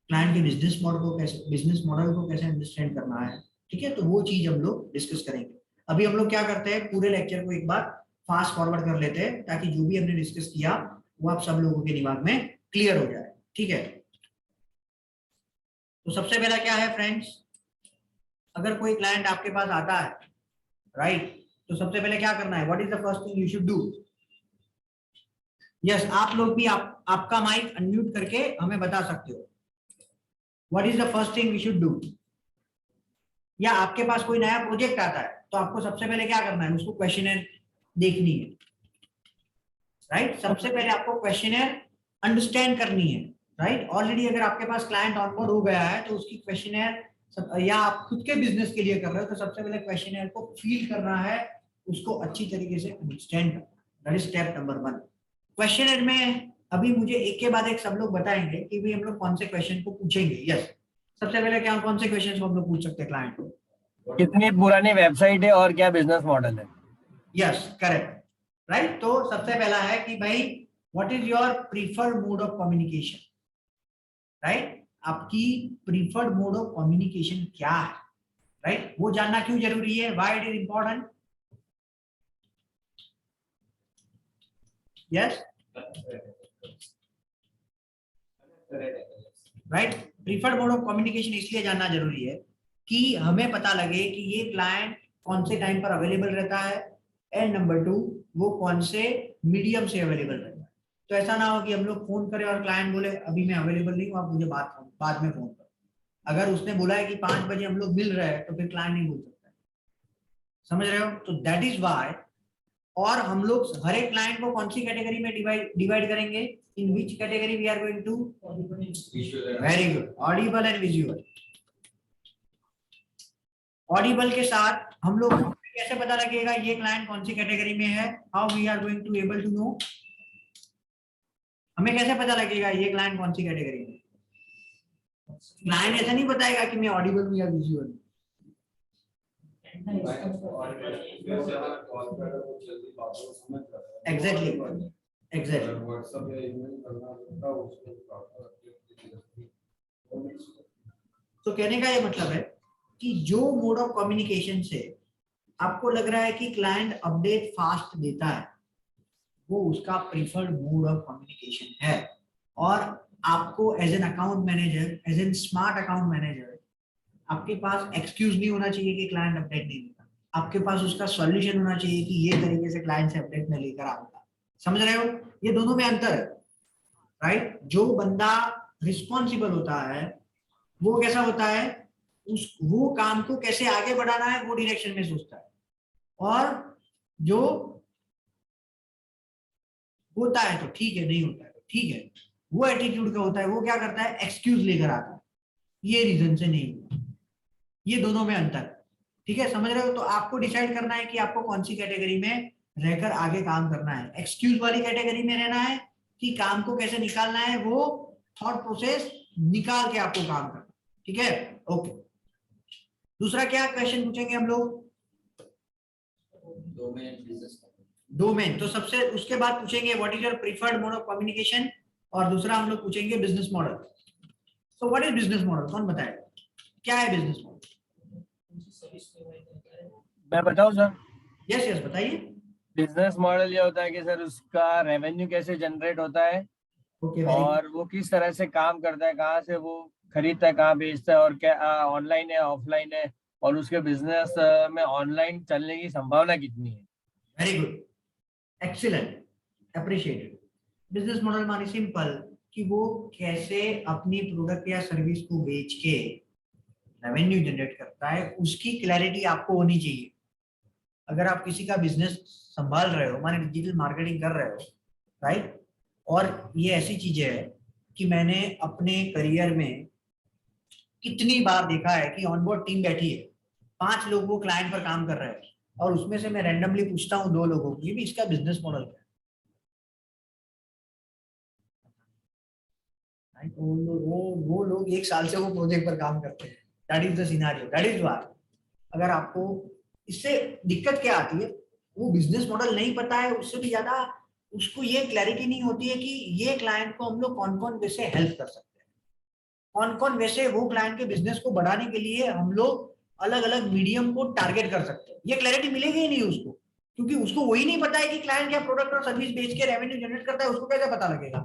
क्लाइंट के बिजनेस मॉडल को कैसे अंडरस्टैंड करना है। ठीक है, तो वो चीज हम लोग डिस्कस करेंगे। अभी हम लोग क्या करते हैं, पूरे लेक्चर को एक बार फास्ट फॉरवर्ड कर लेते हैं ताकि जो भी हमने डिस्कस किया वो आप सब लोगों के दिमाग में क्लियर हो जाए। ठीक है, तो सबसे पहला क्या है फ्रेंड्स, अगर कोई क्लाइंट आपके पास आता है, राइट, तो सबसे पहले क्या करना है, what is the first thing you should do? Yes, आप लोग भी आपका माइक अनम्यूट करके हमें बता सकते हो, what is the first thing we should do? या आपके पास कोई नया प्रोजेक्ट आता है तो आपको सबसे पहले क्या करना है, उसको क्वेश्चनर देखनी है, राइट? सबसे पहले आपको क्वेश्चनर अंडरस्टैंड करनी है, राइट? ऑलरेडी अगर आपके पास क्लाइंट ऑनबोर्ड हो गया है तो उसकी क्वेश्चनर, या आप खुद के बिजनेस के लिए कर रहे हो तो सबसे पहले क्वेश्चनर को फील करना है, उसको अच्छी तरीके से अंडरस्टैंड करना, that is step number 1। Questionnaire में अभी मुझे एक के बाद एक सब लोग बताएंगे कि भी हम लोग कौन से क्वेश्चन को पूछेंगे। यस, सबसे पहले क्या, कौन से क्वेश्चन को हम लोग पूछ सकते हैं क्लाइंट को? कितनी पुरानी वेबसाइट है और क्या बिजनेस मॉडल है? Yes, correct, right? तो सबसे पहला है कि भाई what is your preferred mode of communication, right? आपकी प्रीफर्ड मोड ऑफ कम्युनिकेशन क्या है, राइट? वो जानना क्यों जरूरी है, why it is important? Yes, right? Preferred mode of communication इसलिए जानना जरूरी है कि हमें पता लगे कि ये क्लाइंट कौन से टाइम पर अवेलेबल रहता है, एंड नंबर 2 वो कौन से मीडियम से अवेलेबल रहता है। तो ऐसा ना हो कि हम लोग फोन करें और क्लाइंट बोले अभी मैं अवेलेबल नहीं हूँ, आप मुझे बाद में फोन करो। अगर उसने बोला है कि 5 बजे हम लोग मिल रहे हैं तो फिर क्लाइंट नहीं बोल सकता, समझ रहे हो? तो दैट इज वाई, और हम लोग हर एक क्लाइंट को कौन सी कैटेगरी में डिवाइड करेंगे, in which category we are going to? Very good, audible and visual. Audible के साथ हम लोग कैसे पता लगेगा ये क्लाइंट कौन सी कैटेगरी में है, how we are going to able to know? हमें कैसे पता लगेगा ये क्लाइंट कौन सी कैटेगरी में? क्लाइंट ऐसा नहीं बताएगा कि मैं ऑडिबल हूं या विजुअल। एग्जैक्टली, तो कहने का ये मतलब है कि जो मोड ऑफ कम्युनिकेशन से आपको लग रहा है कि क्लाइंट अपडेट फास्ट देता है वो उसका प्रीफर्ड मोड ऑफ कम्युनिकेशन है। और आपको as an account manager, as an smart account manager, आपके पास एक्सक्यूज नहीं होना चाहिए कि क्लाइंट अपडेट नहीं देता, आपके पास उसका सॉल्यूशन होना चाहिए कि ये तरीके से क्लाइंट से अपडेट में लेकर आऊंगा। समझ रहे हो? ये दोनों में अंतर है, राइट? जो बंदा रिस्पॉन्सिबल होता है वो कैसा होता है, वो काम को कैसे आगे बढ़ाना है वो डायरेक्शन में सोचता है, और जो होता है तो ठीक है, नहीं होता है तो ठीक है, वो एटीट्यूड का होता है, वो क्या करता है, एक्सक्यूज लेकर आता है, ये रीजन से नहीं हुआ। ये दोनों में अंतर है, ठीक है? समझ रहे हो? तो आपको डिसाइड करना है कि आपको कौन सी कैटेगरी में रहकर आगे काम करना है, एक्सक्यूज वाली कैटेगरी में रहना है कि काम को कैसे निकालना है, वो थॉट प्रोसेस निकाल के आपको काम करना, ठीक है? ओके। दूसरा क्या क्वेश्चन पूछेंगे हम लोग, domain and business model. Domain, तो सबसे उसके बाद पूछेंगे what is your preferred mode of communication, और दूसरा हम लोग पूछेंगे business model. So what is business model, कौन बताएगा क्या है बिजनेस मॉडल? मैं बताऊं सर? यस यस बताइए। बिजनेस मॉडल ये होता है कि सर उसका रेवेन्यू कैसे जनरेट होता है ओके और वो किस तरह से काम करता है, कहाँ से वो खरीदता है, कहाँ बेचता है, और क्या ऑनलाइन है ऑफलाइन है, और उसके बिजनेस में ऑनलाइन चलने की संभावना कितनी है। Very good, excellent, appreciated. Business model माने सिंपल कि वो कैसे अपनी प्रोडक्ट या सर्विस को बेच के रेवेन्यू जनरेट करता है, उसकी क्लैरिटी आपको होनी चाहिए। अगर आप किसी का बिजनेस संभाल रहे हो, माने डिजिटल मार्केटिंग कर रहे हो, राइट, और ये ऐसी चीजें है कि मैंने अपने करियर में कितनी बार देखा है कि ऑनबोर्ड टीम बैठी है, 5 लोग वो क्लाइंट पर काम कर रहे हैं, और उसमें से मैं रैंडमली पूछता हूँ 2 लोगों को, ये भी इसका बिजनेस मॉडल क्या है? वो लोग 1 साल से वो प्रोजेक्ट पर काम करते हैं। That is the scenario, that is why अगर आपको इससे दिक्कत क्या आती है, वो बिजनेस मॉडल नहीं पता है, उससे भी ज्यादा उसको ये क्लैरिटी नहीं होती है कि ये क्लाइंट को हम लोग कौन कौन वैसे हेल्प कर सकते हैं, कौन कौन वैसे वो क्लाइंट के बिजनेस को बढ़ाने के लिए हम लोग अलग अलग मीडियम को टारगेट कर सकते हैं। ये क्लैरिटी मिलेगी ही नहीं उसको, क्योंकि उसको वही नहीं पता है कि क्लाइंट क्या प्रोडक्ट और सर्विस बेच के रेवेन्यू जनरेट करता है, उसको कैसे पता लगेगा?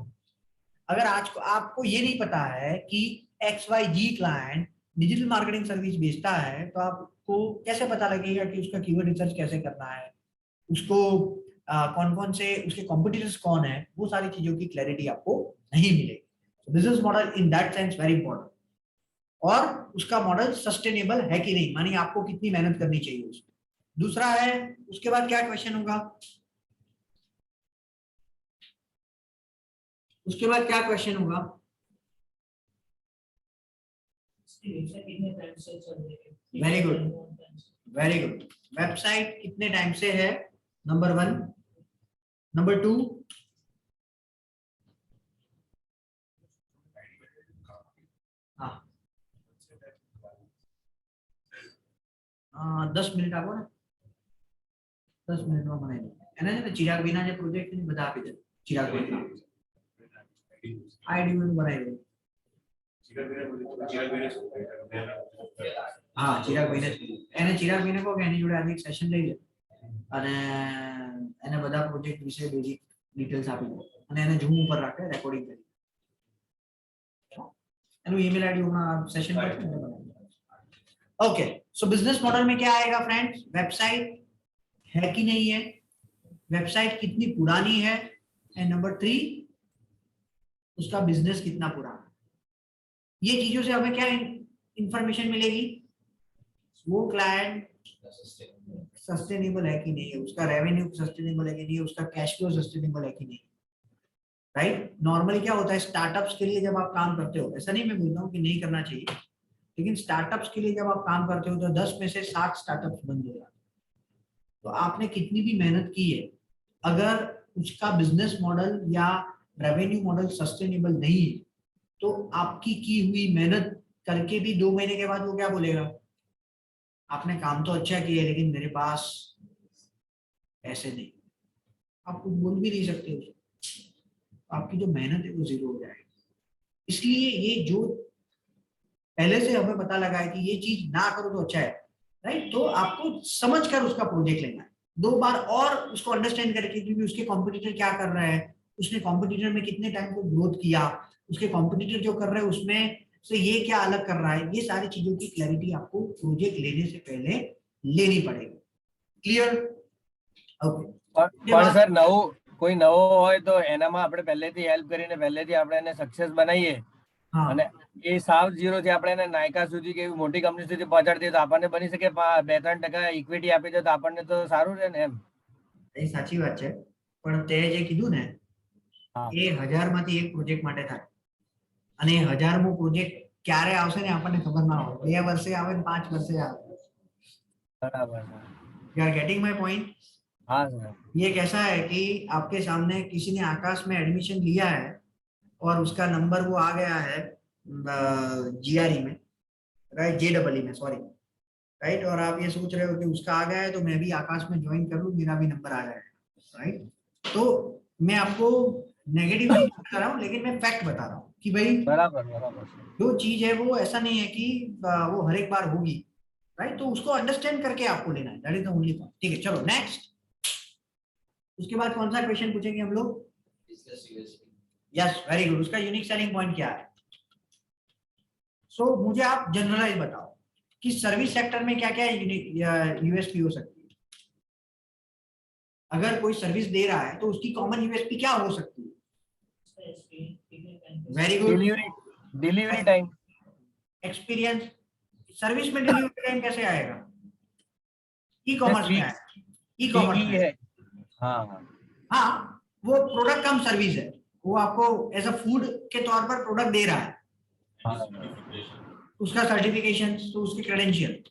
अगर आज को आपको ये नहीं पता है कि XYZ client digital marketing service बेचता है, तो आपको कैसे पता लगेगा कि उसका कीवर्ड रिसर्च कैसे करना है, उसको कौन कौन से उसके कॉम्पिटिटर्स कौन है, वो सारी चीजों की क्लैरिटी आपको नहीं मिलेगी। Business model in that sense very important. और उसका मॉडल सस्टेनेबल है कि नहीं, मानी आपको कितनी मेहनत करनी चाहिए उसमें। दूसरा है, उसके बाद क्या क्वेश्चन होगा, उसके बाद क्या क्वेश्चन होगा? Very good, very good. Website कितने टाइम से है, नंबर 1। नंबर 2, हाँ 10 મિનિટ આપો ને, 10 મિનિટમાં બનાવી દો એને છે ને ચિરાગ વિના જે પ્રોજેક્ટ ની બધા આપી દે, ચિરાગ વિના આઈડી માં બનાવી દો। હા ચિરાગ વિના એને ચિરાગ વિના કહો કે એની જોડે આજે એક સેશન લઈ લે અને એને બધા પ્રોજેક્ટ વિશે બેઝિક ડિટેલ્સ આપી દો અને એને ઝૂમ ઉપર રાખે રેકોર્ડિંગ કરી એનું ઈમેલ આઈડી હમણાં સેશન પર બનાવી। ओके, सो बिजनेस मॉडल में क्या आएगा फ्रेंड्स, वेबसाइट है कि नहीं है, वेबसाइट कितनी पुरानी है, एंड नंबर 3 उसका बिजनेस कितना पुराना है। ये चीजों से हमें क्या इंफॉर्मेशन मिलेगी, वो क्लाइंट सस्टेनेबल है कि नहीं है, उसका रेवेन्यू सस्टेनेबल है कि नहीं है, उसका कैश फ्लो सस्टेनेबल है कि नहीं, राइट। नॉर्मली क्या होता है, स्टार्टअप्स के लिए जब आप काम करते हो, ऐसा नहीं मैं बोलता हूँ कि नहीं करना चाहिए, लेकिन स्टार्टअप्स के लिए जब आप काम करते हो तो 10 में से 7 स्टार्टअप्स बंद हो जाते हैं। तो आपने कितनी भी मेहनत की है, अगर उसका बिजनेस मॉडल या रेवेन्यू मॉडल सस्टेनेबल नहीं है, तो आपकी की हुई मेहनत करके भी 2 महीने के बाद वो क्या बोलेगा, आपने काम तो अच्छा किया है लेकिन मेरे पास पैसे नहीं। आप कुछ बोल भी नहीं सकते उसे, आपकी जो मेहनत है वो जीरो हो जाएगी। इसलिए ये जो पहले से हमें पता लगा है कि ये चीज ना करो तो अच्छा है, राइट। तो आपको समझकर उसका प्रोजेक्ट लेना है, 2 बार और उसको अंडरस्टैंड करके, क्योंकि उसके कॉम्पिटिटर क्या कर रहे हैं, उसने कॉम्पिटिटर में कितने टाइम को ग्रोथ किया, उसके कॉम्पिटिटर जो कर रहे हैं उसमें से ये क्या अलग कर रहा है, ये सारी चीजों की क्लैरिटी आपको प्रोजेक्ट लेने से पहले लेनी पड़ेगी। क्लियर? ओके। પણ સર નવું કોઈ નવો હોય તો એનામાં આપણે પહેલેથી હેલ્પ કરીને પહેલેથી આપણે એને સક્સેસ બનાવીએ हाँ અને એ સાવ ઝીરો થી આપણે એને નાયકા સુધી કે એવી મોટી કંપની સુધી પહોંચાડી દઈએ તો આપણને બની શકે 2-3% ઇક્વિટી આપી દે તો આપણને તો સારું રહે ને એમ। એ સાચી વાત છે, પણ તે જે કીધું ને એ 1000 માંથી એક પ્રોજેક્ટ માટે થાય, અને 1000મો પ્રોજેક્ટ ક્યારે આવશે ને આપણને ખબર ના હોય, 2 વર્ષે આવે ને 5 વર્ષે આવે। બરાબર sir. You are getting my point? हाँ सर। ये कैसा है कि आपके सामने किसी ने आकाश में एडमिशन लिया है और उसका नंबर वो आ गया है GRE में, राइट, JEE में, सॉरी, राइट, और आप ये सोच रहे हो कि उसका आ गया है तो मैं भी आकाश में ज्वाइन कर लूँ, मेरा भी नंबर आ जाएगा, राइट। तो मैं आपको नेगेटिव नहीं बता रहा हूँ, लेकिन मैं फैक्ट बता रहा हूँ कि भाई बराबर बराबर। जो चीज है वो ऐसा नहीं है कि वो हर एक बार होगी, राइट। तो उसको अंडरस्टैंड करके आपको लेना है, that is the only point. ठीक है, चलो नेक्स्ट। उसके बाद कौन सा क्वेश्चन पूछेंगे हम लोग? Business USP. Yes, very good. उसका यूनिक सेलिंग पॉइंट क्या है? सो मुझे आप जनरलाइज बताओ कि सर्विस सेक्टर में क्या क्या यूएसपी हो सकती है। अगर कोई सर्विस दे रहा है तो उसकी कॉमन यूएसपी क्या हो सकती है? Very good. Delivery time. Experience. Service में डिलीवरी टाइम कैसे आएगा? ई कॉमर्स में आएगा। ई कॉमर्स में है। हाँ हाँ हाँ, वो प्रोडक्ट कम सर्विस है, वो आपको एज अ फूड के तौर पर प्रोडक्ट दे रहा है, उसका सर्टिफिकेशन, तो उसके क्रेडेंशियल।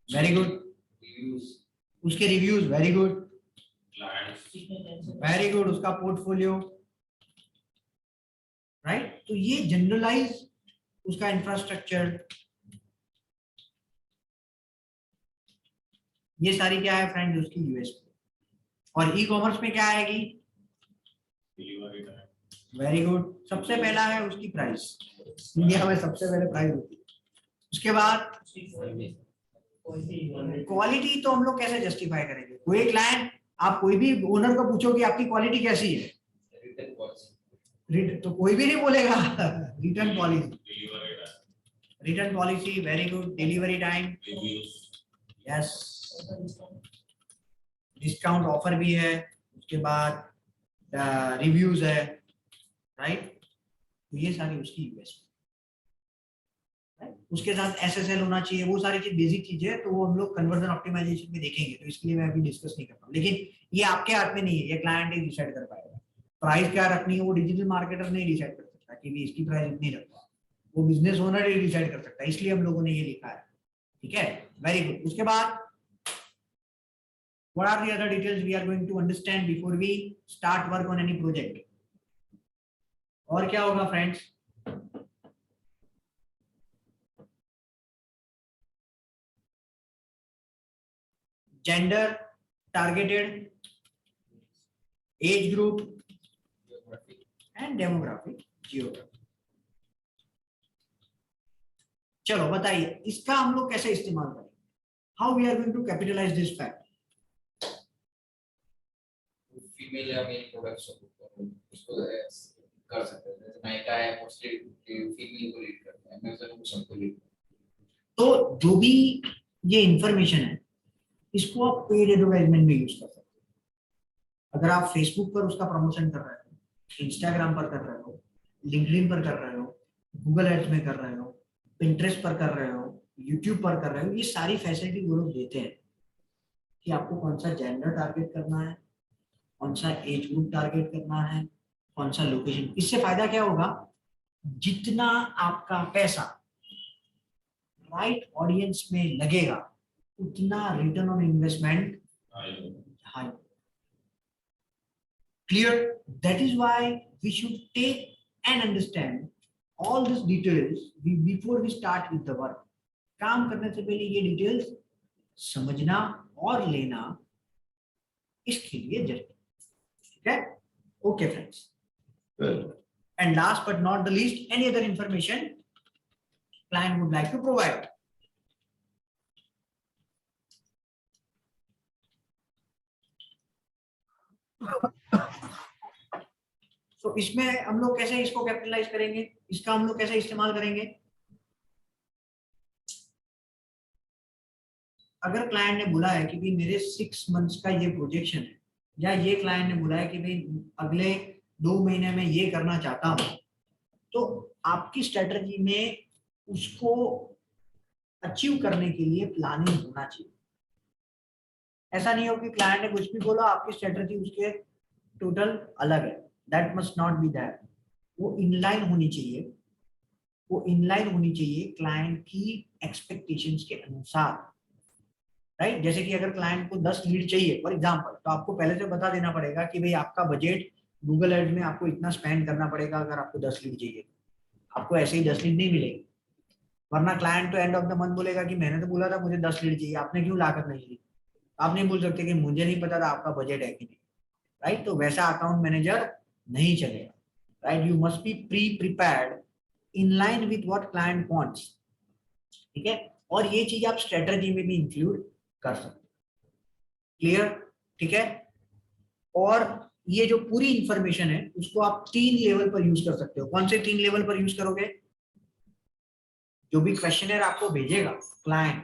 Very good. Reviews. उसके reviews, very good, clients, very good. उसका पोर्टफोलियो, राइट। तो ये जनरलाइज उसका इंफ्रास्ट्रक्चर, ये सारी क्या है फ्रेंड्स उसकी यूएसपी। और ई कॉमर्स में क्या आएगी? delivery time, very good. सबसे पहला है उसकी प्राइस, इंडिया में सबसे पहले प्राइस होती है। उसके बाद क्वालिटी, तो हम लोग कैसे जस्टिफाई करेंगे? कोई क्लाइंट, आप कोई भी ओनर को पूछो कि आपकी क्वालिटी कैसी है, Written policy. तो कोई भी नहीं बोलेगा। Return policy, delivery time, return policy, very good. Delivery time, reviews, yes. Discount offer भी है, उसके बाद रिव्यूज है, राइट। तो ये सारी उसकी यूएसपी। उसके साथ एसएसएल होना चाहिए, वो सारी चीज बेसिक चीजें है, तो वो हम लोग कन्वर्जन ऑप्टिमाइजेशन में देखेंगे, तो इसके लिए मैं अभी डिस्कस नहीं कर रहा हूँ। लेकिन ये आपके हाथ में नहीं है, ये क्लाइंट ही डिसाइड कर पाएगा प्राइस क्या रखनी है। वो डिजिटल मार्केटर नहीं डिसाइड कर सकता कि भी इसकी प्राइस इतनी रखवा, वो बिजनेस ओनर ही डिसाइड कर सकता है, इसलिए हम लोगों ने ये लिखा है। ठीक है, वेरी गुड। उसके बाद what are the other details we are going to understand before we start work on any project? और क्या होगा friends? Gender, targeted, age group Geography. And demographic, geography. चलो बताइए, इसका हम लोग कैसे इस्तेमाल करेंगे? How we are going to capitalise this fact? Female या मेल प्रोडक्ट्स उसको कर सकते हैं। जैसे नायका है मोस्टली फीमेल को लीड करता है, अमेज़न सबको लीड करता है। तो जो भी ये इंफॉर्मेशन है, इसको आप पेड एडवर्टाइजमेंट में यूज कर सकते हो। अगर आप फेसबुक पर उसका प्रमोशन कर रहे हो, इंस्टाग्राम पर कर रहे हो, लिंक्डइन पर कर रहे हो, गूगल एड्स में कर रहे हो, पिंटरेस्ट पर कर रहे हो, यूट्यूब पर कर रहे हो, ये सारी फैसिलिटी वो लोग देते हैं कि आपको कौन सा जेंडर टारगेट करना है, कौन सा एज ग्रुप टारगेट करना है, कौन सा लोकेशन। इससे फायदा क्या होगा? जितना आपका पैसा राइट ऑडियंस में लगेगा, उतना return on investment high. Clear? That is why we should take and understand all these details before we start with the work. काम करने से पहले ये डिटेल्स समझना और लेना इसके लिए जरूरी। ठीक है, okay friends. And last but not the least, any other information client would like to provide? तो इसमें हम लोग कैसे इसको कैपिटलाइज करेंगे, इसका हम लोग कैसे इस्तेमाल करेंगे? अगर क्लाइंट ने बोला है कि भाई मेरे 6 मंथ्स का ये प्रोजेक्शन है, या ये क्लाइंट ने बोला है कि भाई अगले 2 महीने में ये करना चाहता हूं, तो आपकी स्ट्रेटजी में उसको अचीव करने के लिए प्लानिंग होना चाहिए। ऐसा नहीं हो कि क्लाइंट ने कुछ भी बोला, आपकी स्ट्रेटजी उसके टोटल अलग है। That must not be that. वो इनलाइन होनी चाहिए, वो इनलाइन होनी चाहिए क्लाइंट की एक्सपेक्टेशंस के अनुसार, राइट। जैसे कि अगर क्लाइंट को 10 लीड चाहिए फॉर एग्जांपल, तो आपको पहले से बता देना पड़ेगा कि भाई आपका बजट गूगल एड्स में आपको इतना स्पेंड करना पड़ेगा। अगर आपको 10 लीड चाहिए, आपको ऐसे ही 10 लीड नहीं मिलेगी, वरना क्लाइंट तो एंड ऑफ द मंथ बोलेगा कि मैंने तो बोला था मुझे 10 लीड चाहिए, आपने क्यों लाकर नहीं ली। आप नहीं बोल सकते कि मुझे नहीं पता था आपका बजट है कि नहीं, राइट। तो वैसा अकाउंट मैनेजर नहीं चलेगा, right. You must be pre prepared in line with what client wants, ठीक है। और ये चीज आप स्ट्रेटजी में भी इंक्लूड कर सकते हो, क्लियर, ठीक है। और ये जो पूरी इंफॉर्मेशन है उसको आप 3 लेवल पर यूज कर सकते हो। कौन से 3 लेवल पर यूज करोगे? जो भी क्वेश्चनर आपको भेजेगा क्लाइंट,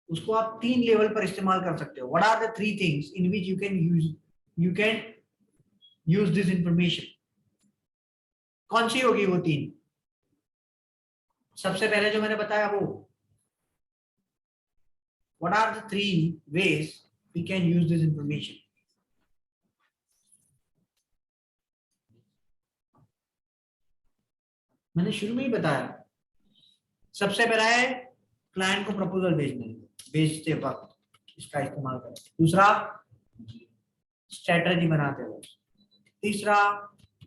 उसको आप 3 लेवल पर इस्तेमाल कर सकते हो। What are the 3 things in which you can use this information? कौन सी होगी वो 3? सबसे पहले जो मैंने बताया वो, what are the 3 ways we can use this information? मैंने शुरू में ही बताया, सबसे पहला है क्लाइंट को प्रपोजल भेजते वक्त इसका इस्तेमाल करें। दूसरा, स्ट्रेटजी बनाते वक्त। तीसरा,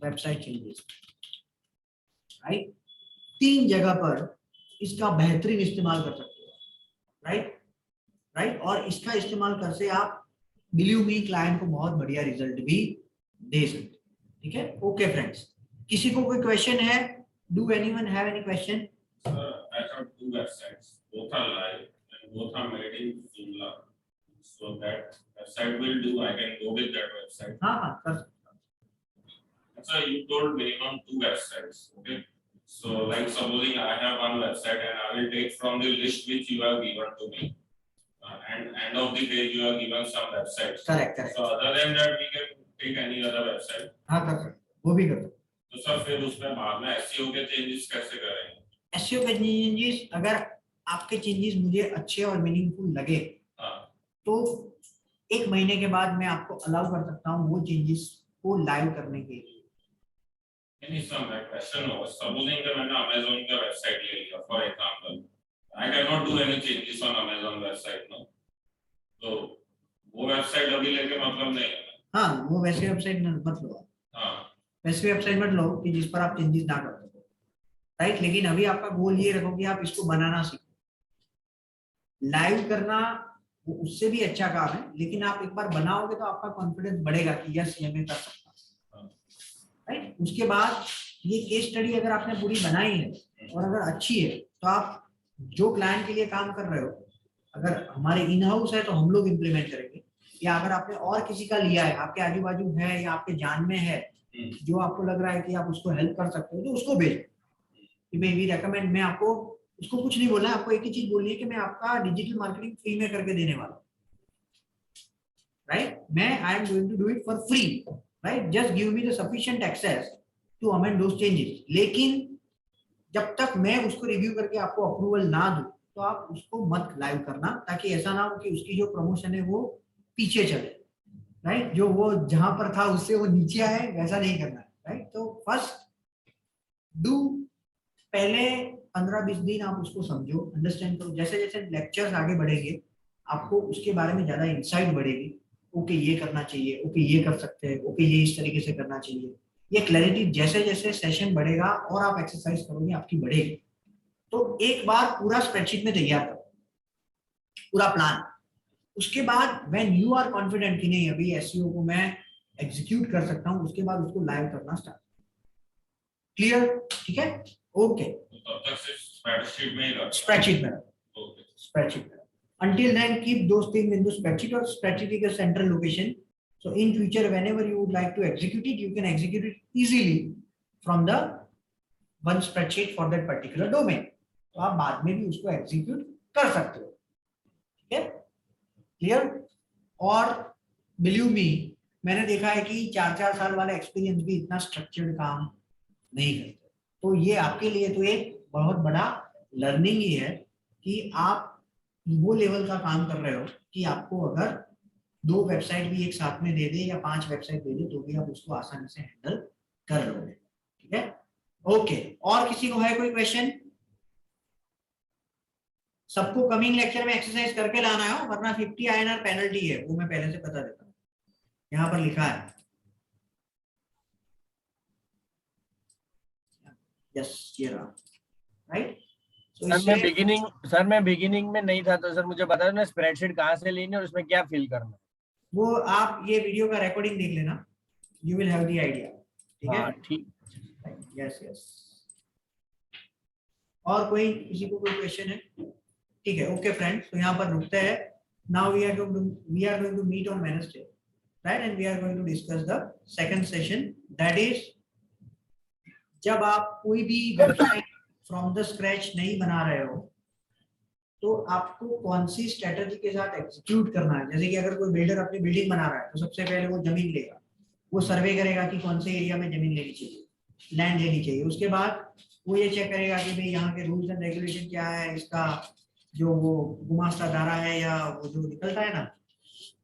वेबसाइट चेंजेस, राइट। 3 जगह पर इसका बेहतरीन इस्तेमाल कर सकते हो, राइट, राइट। और इसका इस्तेमाल कर से आप बिलीव मी क्लाइंट को बहुत बढ़िया रिजल्ट भी दे सकते, ठीक है। ओके फ्रेंड्स, किसी को कोई क्वेश्चन है? Do anyone have any question? I have 2 websites. Both are live and both are made in Joomla. So that website will do. I can go with that website. हाँ हाँ कर सकते हो। So you told minimum 2 websites. Okay. So like supposing I have one website and I will take from the list which you have given to me. And end of the page you have given some websites. Correct. So other than that we can take any other website. हाँ कर सकते हो, वो भी कर सकते हो। तो सर फिर उसमें बाद में SEO के चेंजेस कैसे करेंगे? SEO के चेंजेस, अगर आपके चेंजेस मुझे अच्छे और मीनिंगफुल लगे तो 1 महीने के बाद मैं आपको अलाउ कर सकता हूँ वो चेंजेस को लाइव करने के लिए। नहीं सर, मैं क्वेश्चन हो सपोजिंग कि मैंने Amazon का वेबसाइट ले लिया for example, I can not do any changes on Amazon website no, तो वो वेबसाइट अभी लेके मतलब नहीं है। हाँ, वो वैसे वेबसाइट मत लो, वैसे वेबसाइट मत लो कि जिस पर आप चेंजेस ना कर सको, राइट। लेकिन अभी आपका गोल ये रखो कि आप इसको बनाना सीखो। लाइव करना वो उससे भी अच्छा काम है, लेकिन आप एक बार बनाओगे तो आपका कॉन्फिडेंस बढ़ेगा कि यस ये मैं कर सकता हूँ, राइट। उसके बाद ये केस स्टडी अगर आपने पूरी बनाई है और अगर अच्छी है तो आप जो क्लाइंट के लिए काम कर रहे हो, अगर हमारे इन हाउस है तो हम लोग इम्प्लीमेंट करेंगे, या अगर आपने और किसी का लिया है, आपके आजू बाजू है या आपके जान में है जो आपको लग रहा है कि आप उसको हेल्प कर सकते हो, तो उसको भेजो कि मैं भी रेकमेंड। मैं आपको उसको कुछ नहीं बोलना है, आपको एक ही चीज बोलनी है कि मैं आपका डिजिटल मार्केटिंग फ्री में करके देने वाला हूँ, राइट। मैं I am going to do it for free, right. Just give me the sufficient access to amend those changes. लेकिन जब तक मैं उसको रिव्यू करके आपको अप्रूवल ना दूं तो आप उसको मत लाइव करना, ताकि ऐसा ना हो कि उसकी जो प्रमोशन है वो पीछे चले, राइट। जो वो जहां पर था उससे वो नीचे आए, वैसा नहीं करना है, राइट। तो फर्स्ट डू, पहले 15-20 दिन आप उसको समझो, अंडरस्टैंड करो। जैसे जैसे लेक्चर्स आगे बढ़ेंगे आपको उसके बारे में ज्यादा इंसाइट बढ़ेगी। ओके ये करना चाहिए, ओके ये कर सकते हैं, ओके ये इस तरीके से करना चाहिए, ये क्लैरिटी जैसे जैसे सेशन बढ़ेगा और आप एक्सरसाइज करोगे आपकी बढ़ेगी। तो एक बार पूरा स्प्रेडशीट में तैयार करो पूरा प्लान। उसके बाद व्हेन यू आर कॉन्फिडेंट कि नहीं अभी एसईओ को मैं एग्जीक्यूट कर सकता हूं, उसके बाद उसको लाइव करना स्टार्ट। क्लियर, ठीक है, ओके। तब तक सिर्फ स्प्रेडशीट में ही रखो, स्प्रेडशीट में ओके, स्प्रेडशीट में। Until then keep those things in the spreadsheet, or spreadsheet is a central location. So in future whenever you would like to execute it, you can execute it easily from the one spreadsheet for that particular domain. तो आप बाद में भी उसको execute कर सकते हो, ठीक है, क्लियर। और बिलीव मी, मैंने देखा है कि 4-4 साल वाला एक्सपीरियंस भी इतना स्ट्रक्चर्ड काम नहीं करते। तो ये आपके लिए तो एक बहुत बड़ा लर्निंग ही है कि आप वो लेवल का काम कर रहे हो कि आपको अगर 2 वेबसाइट भी एक साथ में दे दे या 5 वेबसाइट दे दे तो भी आप उसको आसानी से हैंडल कर लोगे, ठीक है, ओके। और किसी को है कोई क्वेश्चन? सबको कमिंग लेक्चर में एक्सरसाइज करके लाना है, वरना 50 INR पेनल्टी है, वो मैं पहले से बता देता हूँ, यहाँ पर लिखा है। यस, ये रहा, राइट। तो सर मैं बिगिनिंग में नहीं था, तो सर मुझे बता दो ना स्प्रेडशीट कहाँ से लेनी है और उसमें क्या फिल करना है। वो आप ये वीडियो का रिकॉर्डिंग देख लेना, you will have the idea. ठीक है, हाँ ठीक। Yes yes. और कोई किसी को कोई क्वेश्चन है? ठीक है, ओके फ्रेंड्स, तो यहाँ पर रुकते हैं। Now we are going to meet on Wednesday, right, and we are going to discuss the second session, that is जब आप कोई भी वेबसाइट फ्रॉम द स्क्रैच नहीं बना रहे हो तो आपको कौन सी स्ट्रेटजी के साथ एग्जीक्यूट करना है। जैसे कि अगर कोई बिल्डर अपनी बिल्डिंग बना रहा है तो सबसे पहले वो जमीन लेगा, वो सर्वे करेगा कि कौन से एरिया में जमीन लेनी चाहिए, लैंड लेनी चाहिए। उसके बाद वो ये चेक करेगा कि भाई यहाँ के रूल्स एंड रेगुलेशन क्या है, इसका जो वो गुमास्ता दारा है या वो जो निकलता है ना,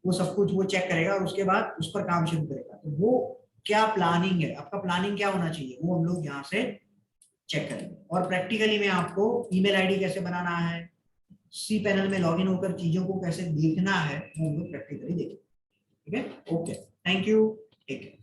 वो सब कुछ वो चेक करेगा और उसके बाद उस पर काम शुरू करेगा। तो वो क्या प्लानिंग है, आपका प्लानिंग क्या होना चाहिए, वो हम लोग यहाँ से चेक करेंगे। और प्रैक्टिकली में आपको ईमेल आईडी कैसे बनाना है, सी पैनल में लॉगिन होकर चीजों को कैसे देखना है, वो हम लोग प्रैक्टिकली देखेंगे। ठीक है, okay, thank you, take care.